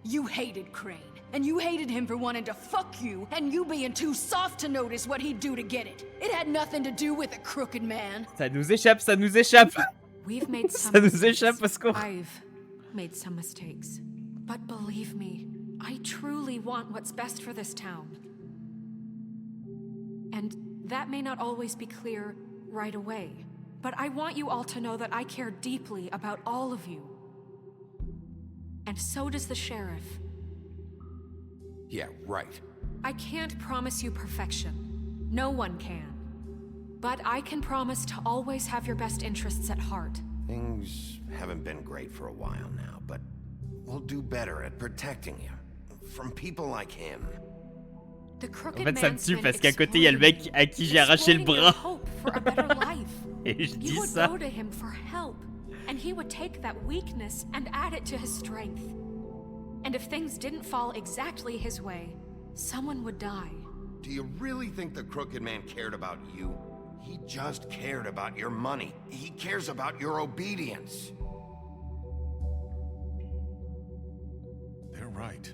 B: You hated Crane, and you hated him for wanting to fuck you, and you being too soft to notice what he'd do to get it. It had nothing to do with a crooked man.
A: Ça nous échappe, ça nous échappe.
D: We've made some
A: Ça nous
D: mistakes.
A: échappe parce qu'on...
D: I've made some mistakes. But believe me, I truly want what's best for this town. And that may not always be clear right away. But I want you all to know that I care deeply about all of you. And so does the sheriff.
C: Yeah, right.
D: I can't promise you perfection. No one can. But I can promise to always have your best interests at heart.
C: Things haven't been great for a while now, but we'll do better at protecting you. From people like him.
D: The
A: En
D: Crooked
A: fait, ça me
D: Man's
A: tue
D: been
A: parce qu'à côté, il y a le mec à qui j'ai arraché le
D: exploiting your
A: bras.
D: hope for a better life.
A: Et je
D: You
A: dis
D: would
A: ça.
D: go to him for help, and he would take that weakness and add it to his strength. And if things didn't fall exactly his way, someone would die.
C: Do you really think the Crooked Man cared about you? He just cared about your money. He cares about your obedience.
O: They're right.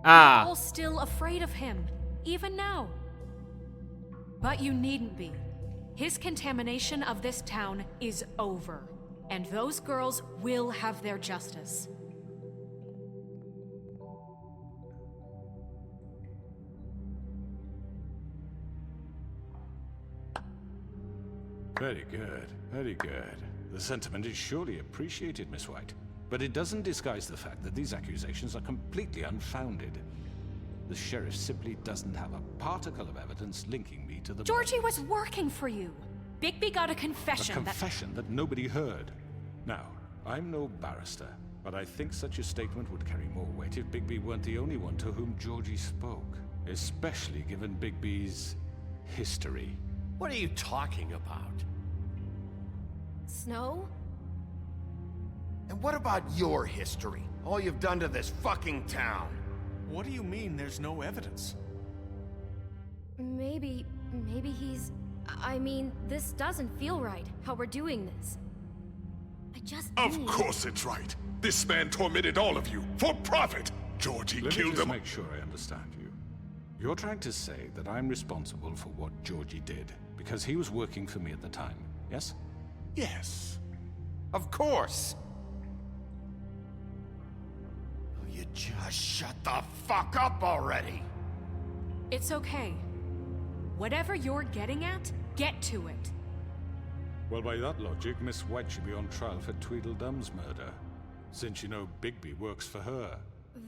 A: Ah.
D: All still afraid of him, even now. But you needn't be. His contamination of this town is over, and those girls will have their justice.
H: Very good, very good. The sentiment is surely appreciated, Miss White. But it doesn't disguise the fact that these accusations are completely unfounded. The sheriff simply doesn't have a particle of evidence linking me to the...
D: Georgie was working for you. Bigby got a
H: A
D: confession
H: confession that nobody heard. Now, I'm no barrister, but I think such a statement would carry more weight if Bigby weren't the only one to whom Georgie spoke. Especially given Bigby's history.
I: What are you talking about?
L: Snow?
C: And what about your history? All you've done to this fucking town?
O: What do you mean there's no evidence?
P: Maybe he's... I mean, this doesn't feel right, how we're doing this. I just
Q: Of course it's right. This man tormented all of you for profit. Georgie
H: Let me
Q: killed
H: just
Q: them.
H: make sure I understand you. You're trying to say that I'm responsible for what Georgie did because he was working for me at the time, yes?
Q: Yes.
C: Of course. Will you just shut the fuck up already?
D: It's okay. Whatever you're getting at, get to it.
H: Well, by that logic, Miss White should be on trial for Tweedledum's murder, since you know Bigby works for her.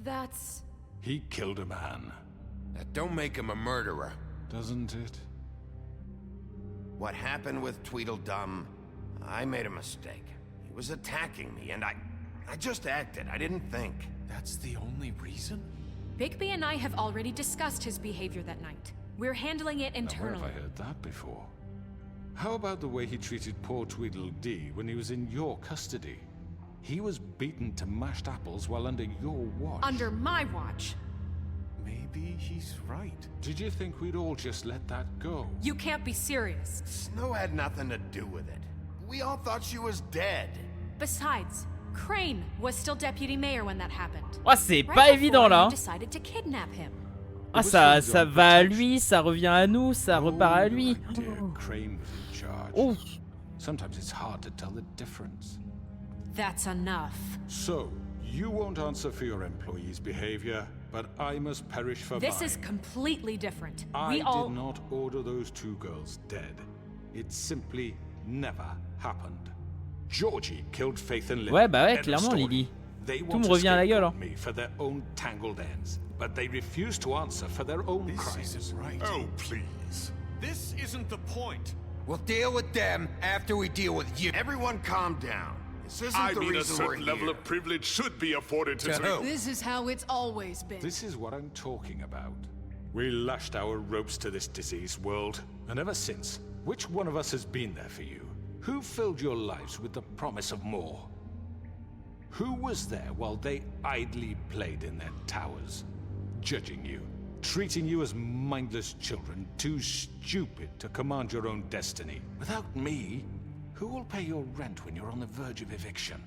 D: That's...
H: He killed a man.
C: That don't make him a murderer.
H: Doesn't it?
C: What happened with Tweedledum, I made a mistake. He was attacking me, and I just acted. I didn't think.
O: That's the only reason?
D: Bigby and I have already discussed his behavior that night. We're handling it internally.
H: Now, where have I heard that before? How about the way he treated poor Tweedledee when he was in your custody? He was beaten to mashed apples while under your watch.
D: Under my watch.
O: Maybe he's right.
H: Did you think we'd all just let that go?
D: You can't be serious.
C: Snow had nothing to do with it. We all thought she was dead.
D: Besides, Crane was still deputy mayor when that happened.
A: Ah, c'est
D: Right
A: pas évident
D: before
A: là.
D: you decided to kidnap him.
A: Ah, ça va à lui, ça revient à nous, ça repart à lui.
H: Crane was in charge.
A: Oh.
H: Sometimes it's hard to tell the difference.
D: That's enough.
H: So, you won't answer for your employees' behavior, but I must perish for
D: This
H: mine.
D: is completely different.
H: I
D: We all...
H: did not order those two girls dead. It simply never happened. Georgie killed Faith and Lily.
A: Ouais, bah ouais,
H: End of
A: clairement,
H: story.
A: Lily.
H: They
A: Tout
H: want
A: me
H: to
A: revient à la gueule.
H: scapegoat me for their own tangled ends, but they refuse to answer for their own crimes.
O: Isn't right.
Q: Oh, please.
O: This isn't the point.
C: We'll deal with them after we deal with you. Everyone calm down. This isn't
Q: I
C: the
Q: mean, a
C: reason we're
Q: certain level
C: here.
Q: of privilege should be afforded to...
C: To who?
B: This is how it's always been.
H: This is what I'm talking about. We lashed our ropes to this diseased world, and ever since, which one of us has been there for you? Who filled your lives with the promise of more? Who was there while they idly played in their towers, judging you, treating you as mindless children, too stupid to command your own destiny? Without me, who will pay your rent when you're on the verge of eviction?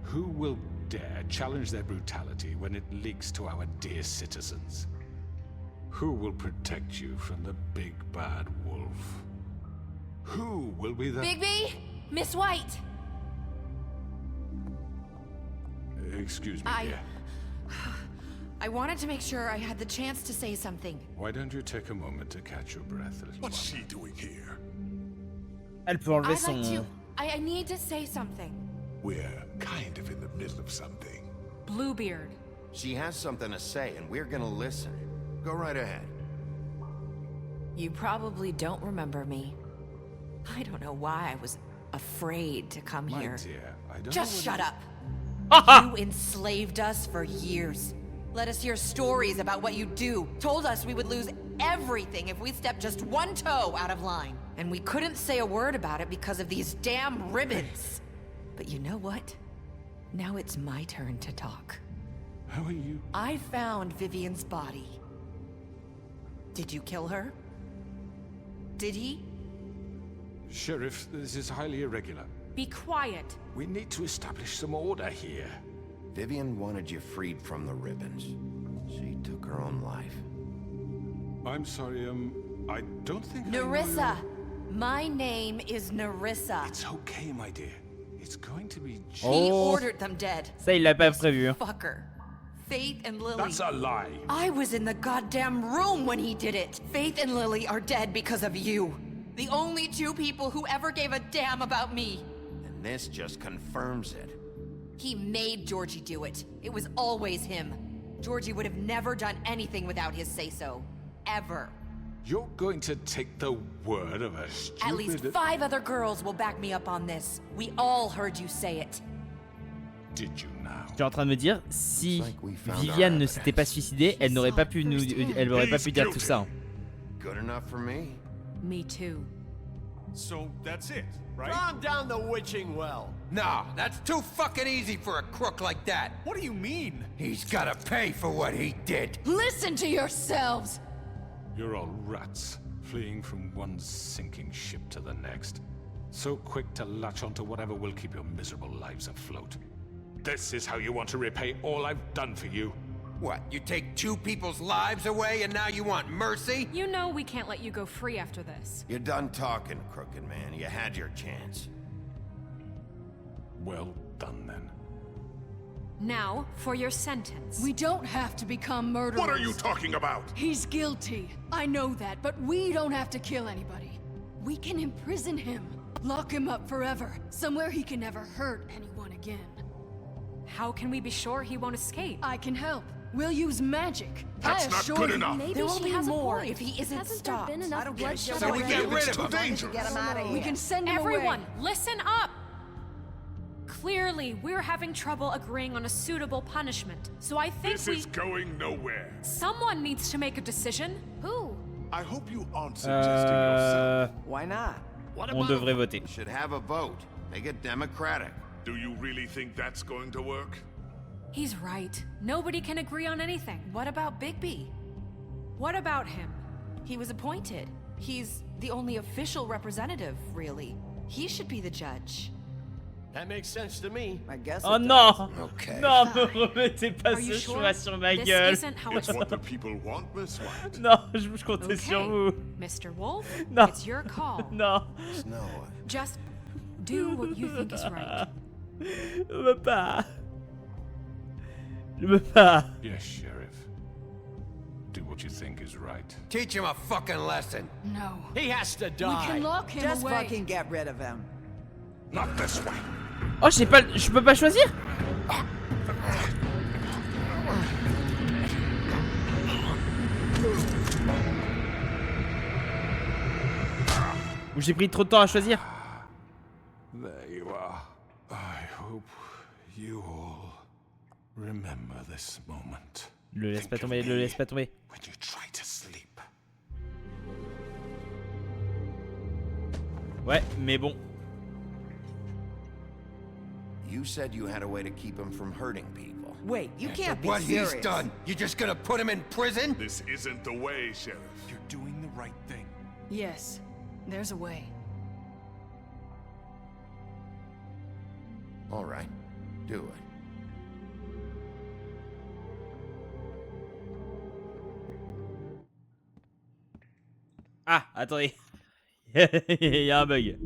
H: Who will dare challenge their brutality when it leaks to our dear citizens? Who will protect you from the big bad wolf? Who will be the...
P: Bigby! Miss White!
H: Excuse me, dear.
R: I wanted to make sure I had the chance to say something.
H: Why don't you take a moment to catch your breath, little
Q: What's
H: one?
Q: she doing here?
A: Elle peut enlever
R: I'd like
A: son...
R: to... I need to say something.
Q: We're kind of in the middle of something.
D: Bluebeard.
C: She has something to say, and we're gonna listen. Go right ahead.
R: You probably don't remember me. I don't know why I was afraid to come
H: My
R: here.
H: dear, I don't
R: Just
H: know
R: shut
H: whether-
R: up. You enslaved us for years. Let us hear stories about what you do. Told us we would lose everything if we stepped just one toe out of line. And we couldn't say a word about it because of these damn ribbons. But you know what? Now it's my turn to talk.
H: How are you?
R: I found Vivian's body. Did you kill her? Did he?
H: Sheriff, this is highly irregular.
D: Be quiet.
H: We need to establish some order here.
C: Vivian wanted you freed from the ribbons. She took her own life.
H: I'm sorry, I don't think I know
R: Nerissa! My name is Nerissa.
H: It's okay, my dear. It's going to be
R: He
A: Oh.
R: ordered them dead.
A: Ça, il l'a pas prévu. Hein.
R: Fucker. Faith and Lily.
H: That's a lie.
R: I was in the goddamn room when he did it. Faith and Lily are dead because of you. The only two people who ever gave a damn about me.
C: And this just confirms it.
R: He made Georgie do it. It was always him. Georgie would have never done anything without his say-so. Ever.
H: You're going to take the word of a stupid...
R: At least 5 other girls will back me up on this. We all heard you say it.
H: Did you now?
A: Tu es en train de me dire, si Viviane ne s'était pas suicidée, elle n'aurait pas pu nous, elle aurait pas pu dire tout ça.
C: Good enough for me.
D: Me too.
O: So that's it, right?
N: Calm down the witching well. Nah, that's too fucking easy for a crook like that.
O: What do you mean?
N: He's gotta pay for what he did.
B: Listen to yourselves!
H: You're all rats, fleeing from one sinking ship to the next. So quick to latch onto whatever will keep your miserable lives afloat. This is how you want to repay all I've done for you?
N: What, you take two people's lives away and now you want mercy?
D: You know we can't let you go free after this.
C: You're done talking, Crooked Man. You had your chance.
H: Well done, then.
D: Now, for your sentence.
B: We don't have to become murderers.
Q: What are you talking about?
B: He's guilty. I know that, but we don't have to kill anybody. We can imprison him. Lock him up forever. Somewhere he can never hurt anyone again.
D: How can we be sure he won't escape?
B: I can help. We'll use magic.
Q: That's
B: I
Q: not
B: assure
Q: good
B: you.
Q: enough.
P: Maybe
R: There will
P: she
R: be
P: has a
R: more
P: point.
R: if he isn't
P: Hasn't
R: stopped.
P: there been enough bloodshed?
N: So we get rid of him.
Q: Dangerous.
E: Get him out of here.
B: We can send him
D: Everyone,
B: away.
D: listen up! Clearly, we're having trouble agreeing on a suitable punishment, so I think
Q: This is going nowhere.
D: someone needs to make a decision.
P: Who?
Q: I hope you aren't suggesting yourself.
E: Why not?
C: What
A: On devrait voter.
C: Should have a vote. Make it democratic.
Q: Do you really think that's going to work?
D: He's right. Nobody can agree on anything.
R: What about Bigby?
D: What about him?
R: He was appointed. He's the only official representative, really. He should be the judge.
N: That makes sense to me.
E: I guess.
A: Oh
E: it
A: non!
E: does.
C: Okay.
A: Non, me remettez pas
D: Are you
A: ce
D: sure?
A: choix sur ma
D: This
A: gueule.
D: isn't how
Q: It's
D: it's
Q: what the people want, Miss White.
A: Non, je comptais sur vous.
D: Mr. Wolf,
A: No.
D: it's your call.
A: Non,
C: No.
D: Just do what you think is right.
A: je veux pas. Je veux pas.
H: Yes, Sheriff. Do what you think is right.
N: Teach him a fucking lesson.
B: No.
K: He has to
B: We
K: die.
B: can lock him
E: Just
B: away.
E: fucking get rid of him.
Q: Not this way.
A: Oh, je peux pas choisir. Ou j'ai pris trop de temps à choisir.
H: There you are. I hope you all remember this moment.
A: Le laisse pas tomber, le laisse pas tomber.
H: When you try to sleep.
A: Ouais, mais bon.
C: You said you had a way to keep him from hurting people.
E: Wait, you can't be
N: What
E: serious.
N: he's done, you just gonna put him in prison?
Q: This isn't the way, Sheriff.
O: You're doing the right thing.
B: Yes, there's a way.
C: All right. Do it.
A: Ah, attendez. Il y a un bug.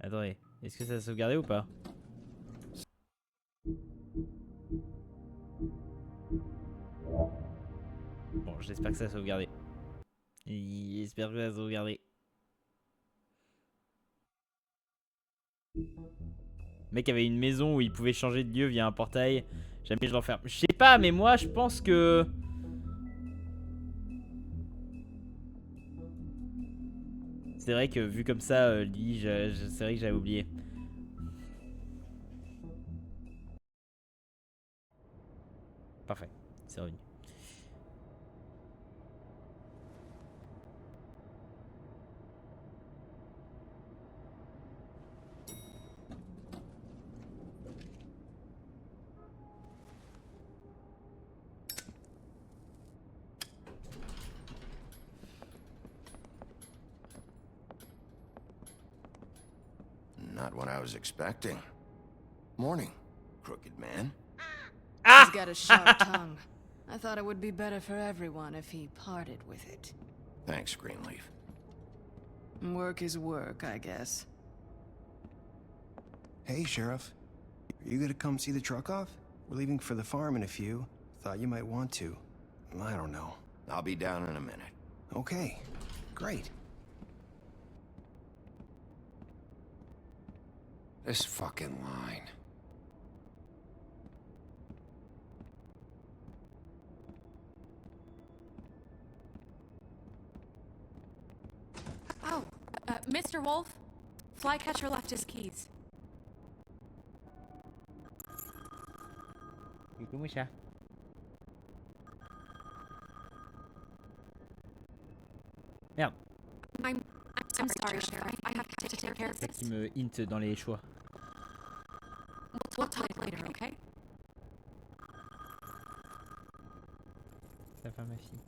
A: Attendez, est-ce que ça a sauvegardé ou pas? Bon, j'espère que ça a sauvegardé. J'espère que ça a sauvegardé. Le mec avait une maison où il pouvait changer de lieu via un portail. Jamais je l'enferme. Je sais pas, mais moi je pense que... C'est vrai que vu comme ça, Lee, c'est vrai que j'avais oublié. Parfait, c'est revenu.
C: Not what I was expecting. Morning, Crooked Man.
B: He's got a sharp tongue. I thought it would be better for everyone if he parted with it.
C: Thanks, Greenleaf.
B: Work is work, I guess.
S: Hey, Sheriff. Are you gonna come see the truck off? We're leaving for the farm in a few. Thought you might want to. I don't know.
C: I'll be down in a minute.
S: Okay. Great.
C: This fucking line.
D: Oh, Mr. Wolf, Flycatcher left his keys.
A: Itu Musha. Merde.
D: I'm sorry, Sheriff. I have to take care of
A: C'est
D: this.
A: qui me hint dans les choix.
D: We'll talk later, okay?
A: Ça va ma fille.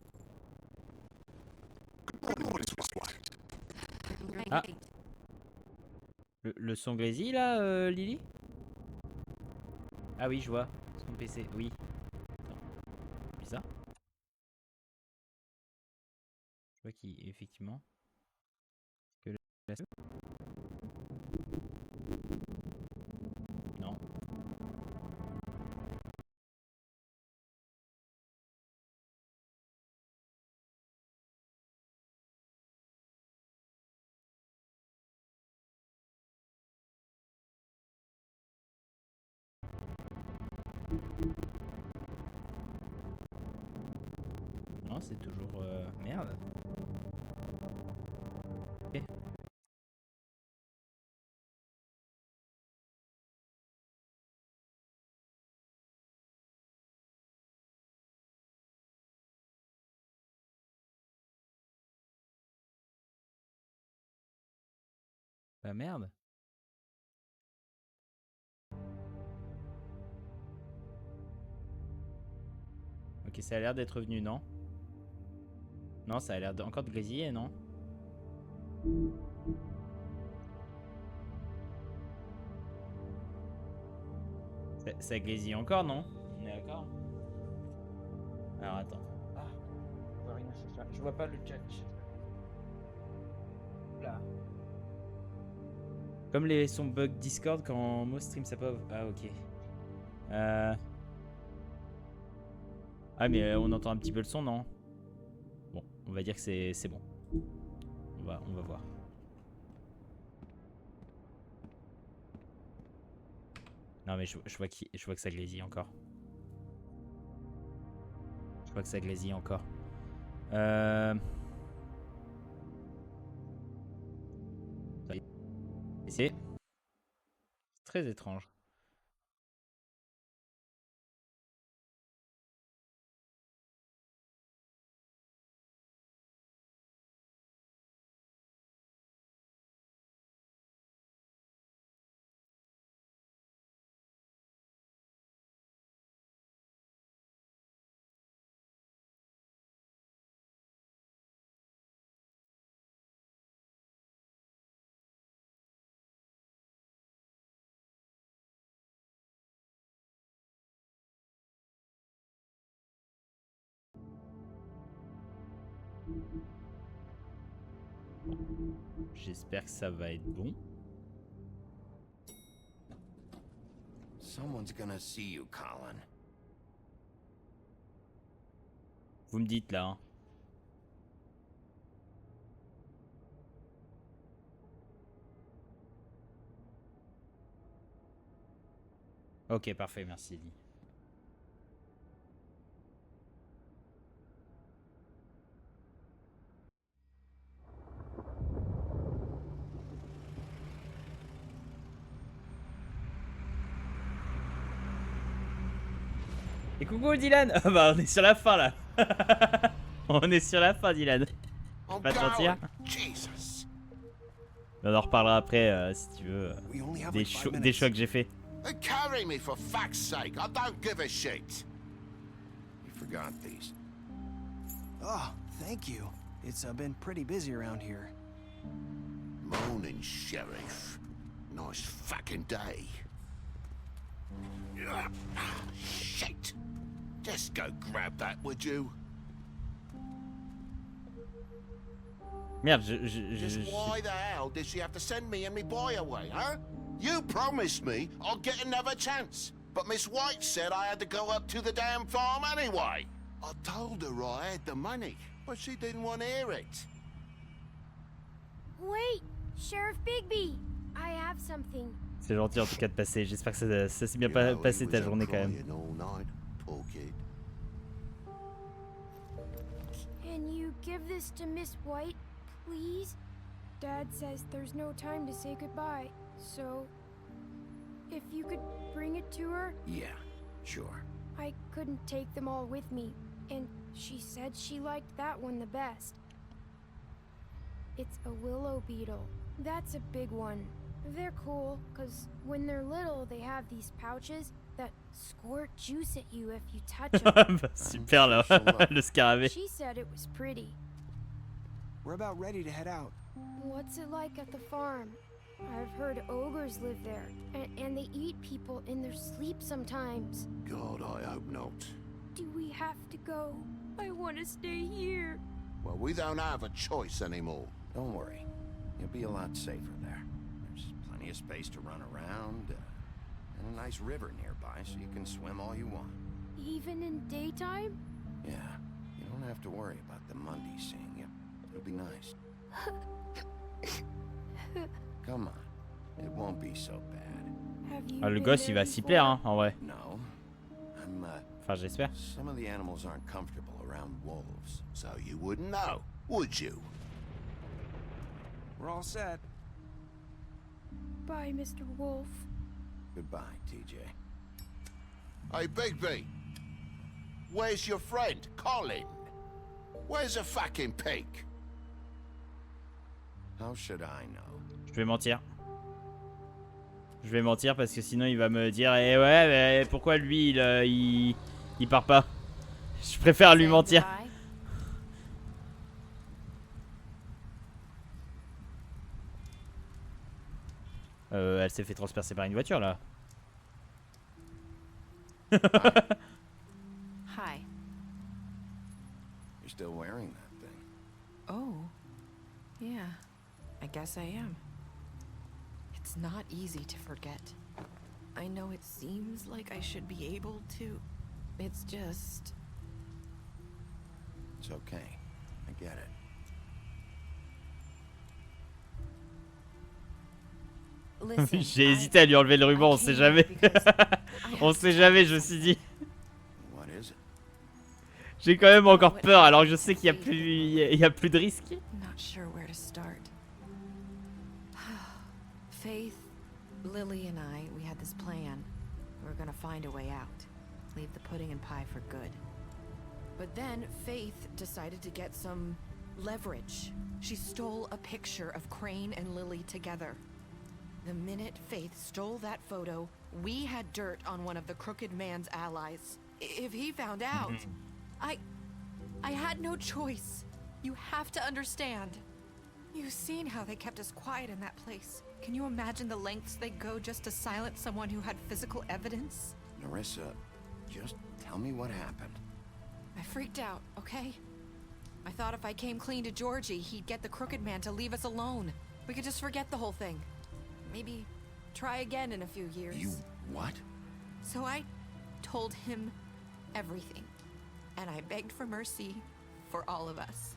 A: Ah. Le son Glazy là, Lily? Ah oui, je vois. Son PC, oui. Attends. Bizarre. Je vois qu'il, effectivement. Que non. Non, c'est toujours merde. Ok. Bah merde. Ok, ça a l'air d'être revenu, non? Non, ça a l'air encore de grésiller, non? Ça grésille encore, non? On est d'accord? Alors attends. Ah, je vois pas le chat. Là. Comme les sons bug Discord quand Mo stream sa pauvre. Ah ok. Ah mais on entend un petit peu le son, non? Bon, on va dire que c'est bon. On va voir. Non mais je vois que ça grésille encore. Je vois que ça grésille encore. C'est très étrange. J'espère que ça va être bon.
C: Someone's gonna see you, Colin.
A: Vous me dites là. Hein. Ok, parfait, merci Eddie. Et coucou Dylan. Ah bah on est sur la fin là. On est sur la fin Dylan. Pas te mentir. On en reparlera après si tu veux des choix que j'ai fait.
C: Carry me for fuck's sake. I don't give a shit. You forgot these.
S: Oh, thank you. It's been pretty busy around here.
C: Morning, Sheriff. Nice fucking day. Shit. Just go grab that, would you?
A: Merde,
C: Just why the hell did she have to send me and me boy away, huh? You promised me I'll get another chance, but Miss White said I had to go up to the damn farm anyway. I told her I had the money, but she didn't want to hear it.
P: Wait, Sheriff Bigby, I have something.
A: C'est gentil en tout cas de passer. J'espère que ça s'est bien passé ta journée quand même.
P: Can you give this to Miss White, please? Dad says there's no time to say goodbye, so if you could bring it to her?
C: Yeah, sure.
P: I couldn't take them all with me, and she said she liked that one the best. It's a willow beetle. That's a big one. They're cool, because when they're little, they have these pouches that squirt juice at you if you touch them.
A: Super le scarabée.
P: She said it was pretty.
S: We're about ready to head out.
P: What's it like at the farm? I've heard ogres live there, and they eat people in their sleep sometimes.
C: God, I hope not.
P: Do we have to go? I want to stay here.
C: Well, we don't have a choice anymore.
T: Don't worry. You'll be a lot safer there. There's plenty of space to run around, and a nice river nearby so you can swim all you want.
P: Even in daytime?
T: Yeah, you don't have to worry about the Mundies seeing you. It'll be nice. Come on, it won't be so bad.
A: Ah, le gosse il va s'y plaire hein, en vrai.
T: No,
A: Enfin j'espère.
T: Some of the animals aren't comfortable around wolves.
C: So you wouldn't know, would you?
S: We're all set.
P: Bye, Mr. Wolf.
T: Goodbye, TJ.
C: Hey, Bigby. Where's your friend, Colin? Where's the fucking pig?
T: How should I know?
A: Je vais mentir. Je vais mentir parce que sinon il va me dire eh ouais mais pourquoi lui il part pas. Je préfère lui mentir. Elle s'est fait transpercer par une voiture là.
R: Hi.
T: You're still wearing that thing.
R: Oh. Yeah. I guess I am. It's not easy to forget. I know it seems like I should be able to. It's just...
T: It's okay. I get it.
A: J'ai hésité à lui enlever le ruban, on sait jamais. On sait jamais, je me suis dit. J'ai quand même encore peur alors que je sais qu'il y a plus de risque.
R: Not sure where to start. Faith, Lily and I, we had this plan. We were gonna find a way out. Leave the pudding and pie for good. But then Faith decided to get some leverage. She stole a picture of Crane and Lily together. The minute Faith stole that photo, we had dirt on one of the Crooked Man's allies. If he found out, I had no choice. You have to understand. You've seen how they kept us quiet in that place. Can you imagine the lengths they go just to silence someone who had physical evidence?
T: Nerissa, just tell me what happened.
R: I freaked out, okay? I thought if I came clean to Georgie, he'd get the Crooked Man to leave us alone. We could just forget the whole thing. Maybe try again in a few years.
T: You what?
R: So I told him everything. And I begged for mercy for all of us.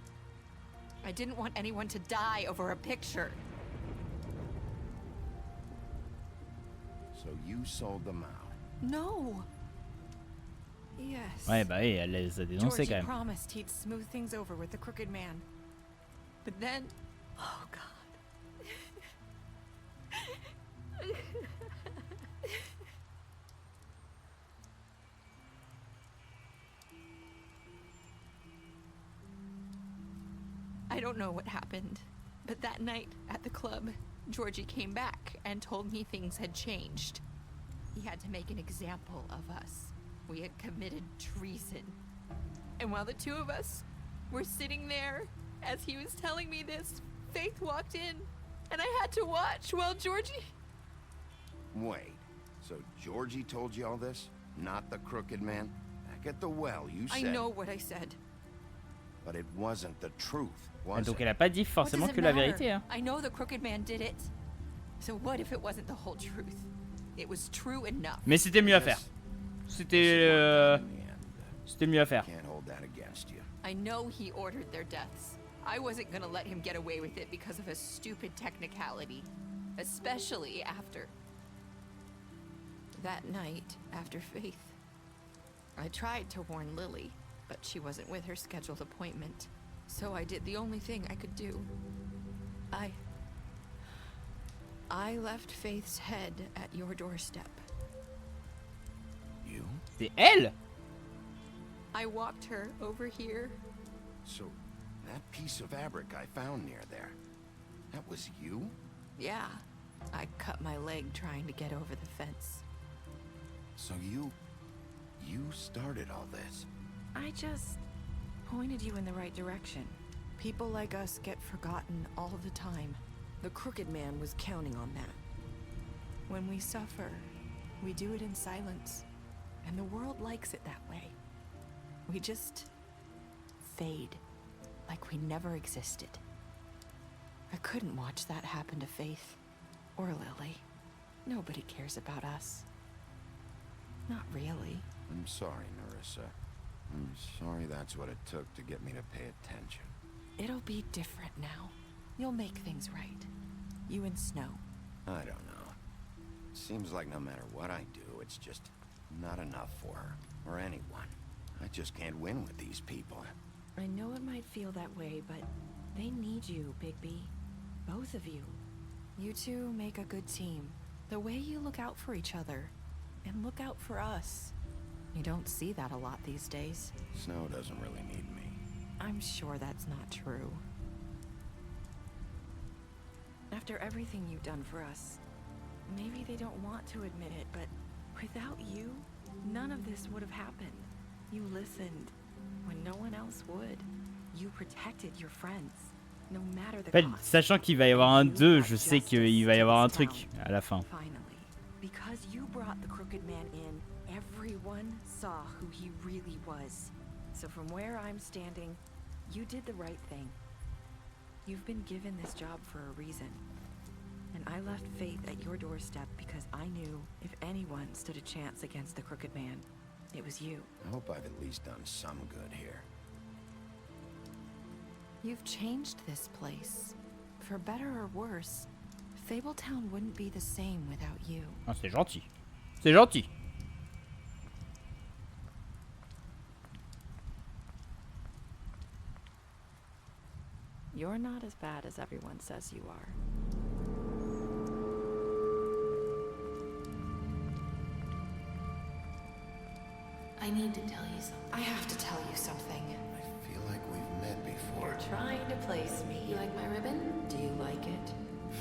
R: I didn't want anyone to die over a picture.
T: So you sold them out?
R: No. Yes.
A: Ouais bah oui, elle les a dénoncés quand même.
R: Promised he'd smooth things over with the Crooked Man. But then, oh God. I don't know what happened, but that night at the club, Georgie came back and told me things had changed. He had to make an example of us. We had committed treason. And while the two of us were sitting there, as he was telling me this, Faith walked in, and I had to watch while Georgie...
T: Wait, so Georgie told you all this? Not the Crooked Man? Back at the well, you said...
R: I know what I said.
T: But it wasn't the truth, was
A: Donc
T: it?
A: elle a pas dit forcément que la vérité hein.
R: I know the Crooked Man did it. So what if it wasn't the whole truth? It was true enough.
A: Mais c'était mieux à faire. C'était mieux à faire.
T: Can't hold that against you.
R: I know he ordered their deaths. I wasn't gonna let him get away with it because of a stupid technicality. Especially after... that night, after Faith. I tried to warn Lily, but she wasn't with her scheduled appointment. So I did the only thing I could do. I left Faith's head at your doorstep.
T: You?
A: C'est elle?
R: I walked her over here.
T: So that piece of fabric I found near there, that was you?
R: Yeah. I cut my leg trying to get over the fence.
T: So you started all this?
R: I just pointed you in the right direction. People like us get forgotten all the time. The Crooked Man was counting on that. When we suffer, we do it in silence. And the world likes it that way. We just fade, like we never existed. I couldn't watch that happen to Faith, or Lily. Nobody cares about us. Not really.
T: I'm sorry, Nerissa. I'm sorry that's what it took to get me to pay attention.
R: It'll be different now. You'll make things right. You and Snow.
T: I don't know. Seems like no matter what I do, it's just not enough for her, or anyone. I just can't win with these people.
R: I know it might feel that way, but they need you, Bigby. Both of you. You two make a good team. The way you look out for each other, and look out for us. You don't see that a lot these days.
T: Snow doesn't really need me.
R: I'm sure that's not true. After everything you've done for us, maybe they don't want to admit it, but without you, none of this would have happened. You listened when no one else would. You protected your friends, no matter the
A: En fait,
R: cost.
A: sachant qu'il va y avoir un 2, je sais qu'il va y avoir un truc à la fin.
R: Finally, because you brought the Crooked Man in, everyone saw who he really was. So from where I'm standing, you did the right thing. You've been given this job for a reason. And I left Faith at your doorstep because I knew if anyone stood a chance against the Crooked Man, it was you.
T: I hope I've at least done some good here.
R: You've changed this place. For better or worse, Fabletown wouldn't be the same without you.
A: Ah, c'est gentil. C'est gentil.
R: You're not as bad as everyone says you are.
B: I need to tell you something.
R: I have to tell you something.
T: I feel like we've met before.
R: You're trying to place me.
B: You like my ribbon?
R: Do you like it?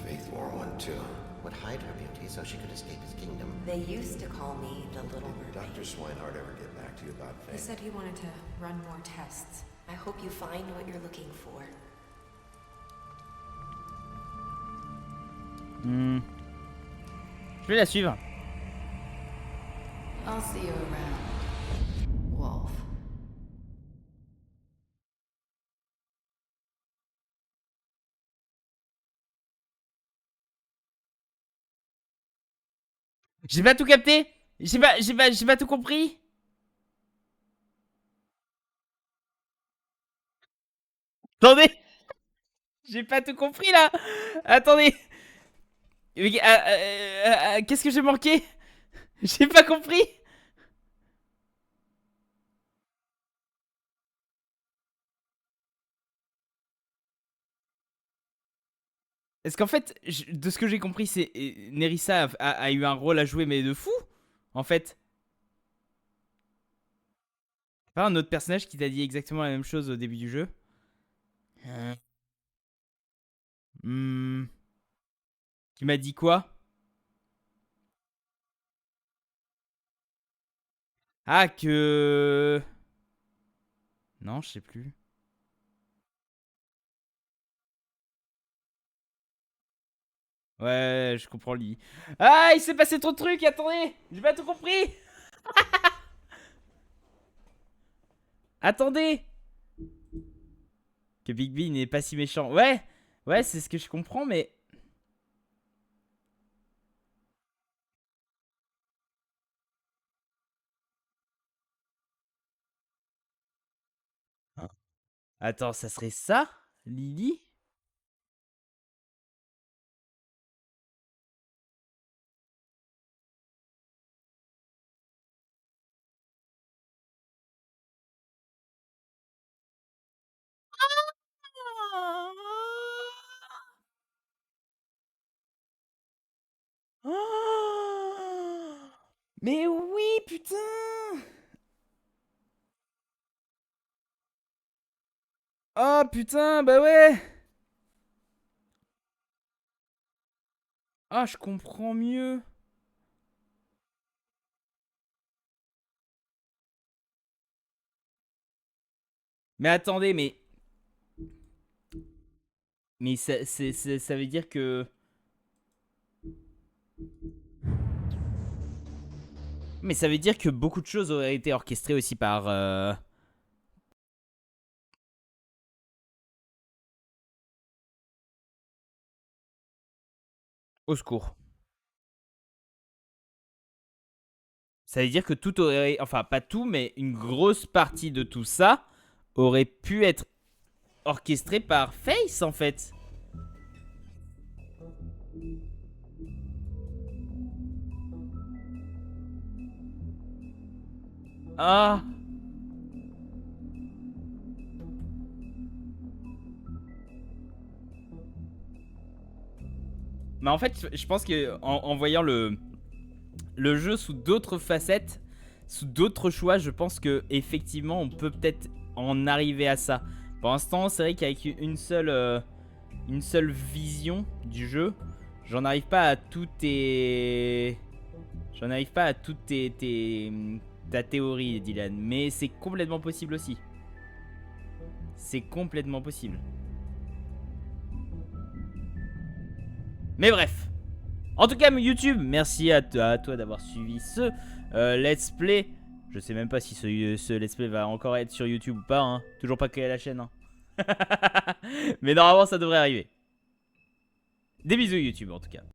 T: Faith wore one too.
U: Would hide her beauty so she could escape his kingdom.
L: They used to call me the Little
T: Did
L: Mermaid.
T: Dr. Swinehart ever get back to you about
D: He
T: Faith?
D: said he wanted to run more tests.
L: I hope you find what you're looking for.
A: Je vais la suivre.
B: I'll see you around, Wolf.
A: J'ai pas tout capté. J'ai pas tout compris. Attendez. J'ai pas tout compris là. Attendez. Qu'est-ce que j'ai manqué? J'ai pas compris. Est-ce qu'en fait, de ce que j'ai compris, c'est Nerissa a eu un rôle à jouer, mais de fou, en fait. Pas un autre personnage qui t'a dit exactement la même chose au début du jeu? Qui m'a dit quoi? Ah, que... Non, je sais plus. Ouais, je comprends lui. Ah, il s'est passé trop de trucs, attendez. J'ai pas tout compris. Attendez. Que Bigby n'est pas si méchant. Ouais, ouais, c'est ce que je comprends, mais... Attends, ça serait ça, Lily? Oh, mais oui, putain! Oh putain, bah ouais. Ah, je comprends mieux. Mais attendez, mais ça veut dire que... Mais ça veut dire que beaucoup de choses auraient été orchestrées aussi par... Au secours. Ça veut dire que tout aurait... Enfin, pas tout, mais une grosse partie de tout ça aurait pu être orchestré par Face, en fait. Ah. Mais en fait, je pense que en voyant le jeu sous d'autres facettes, sous d'autres choix, je pense que effectivement, on peut peut-être en arriver à ça. Pour l'instant, c'est vrai qu'avec une seule vision du jeu, j'en arrive pas à tout ta théorie, Dylan. Mais c'est complètement possible aussi. C'est complètement possible. Mais bref. En tout cas, YouTube, merci à toi d'avoir suivi ce let's play. Je sais même pas si ce let's play va encore être sur YouTube ou pas. Hein. Toujours pas créé la chaîne. Hein. Mais normalement, ça devrait arriver. Des bisous YouTube en tout cas.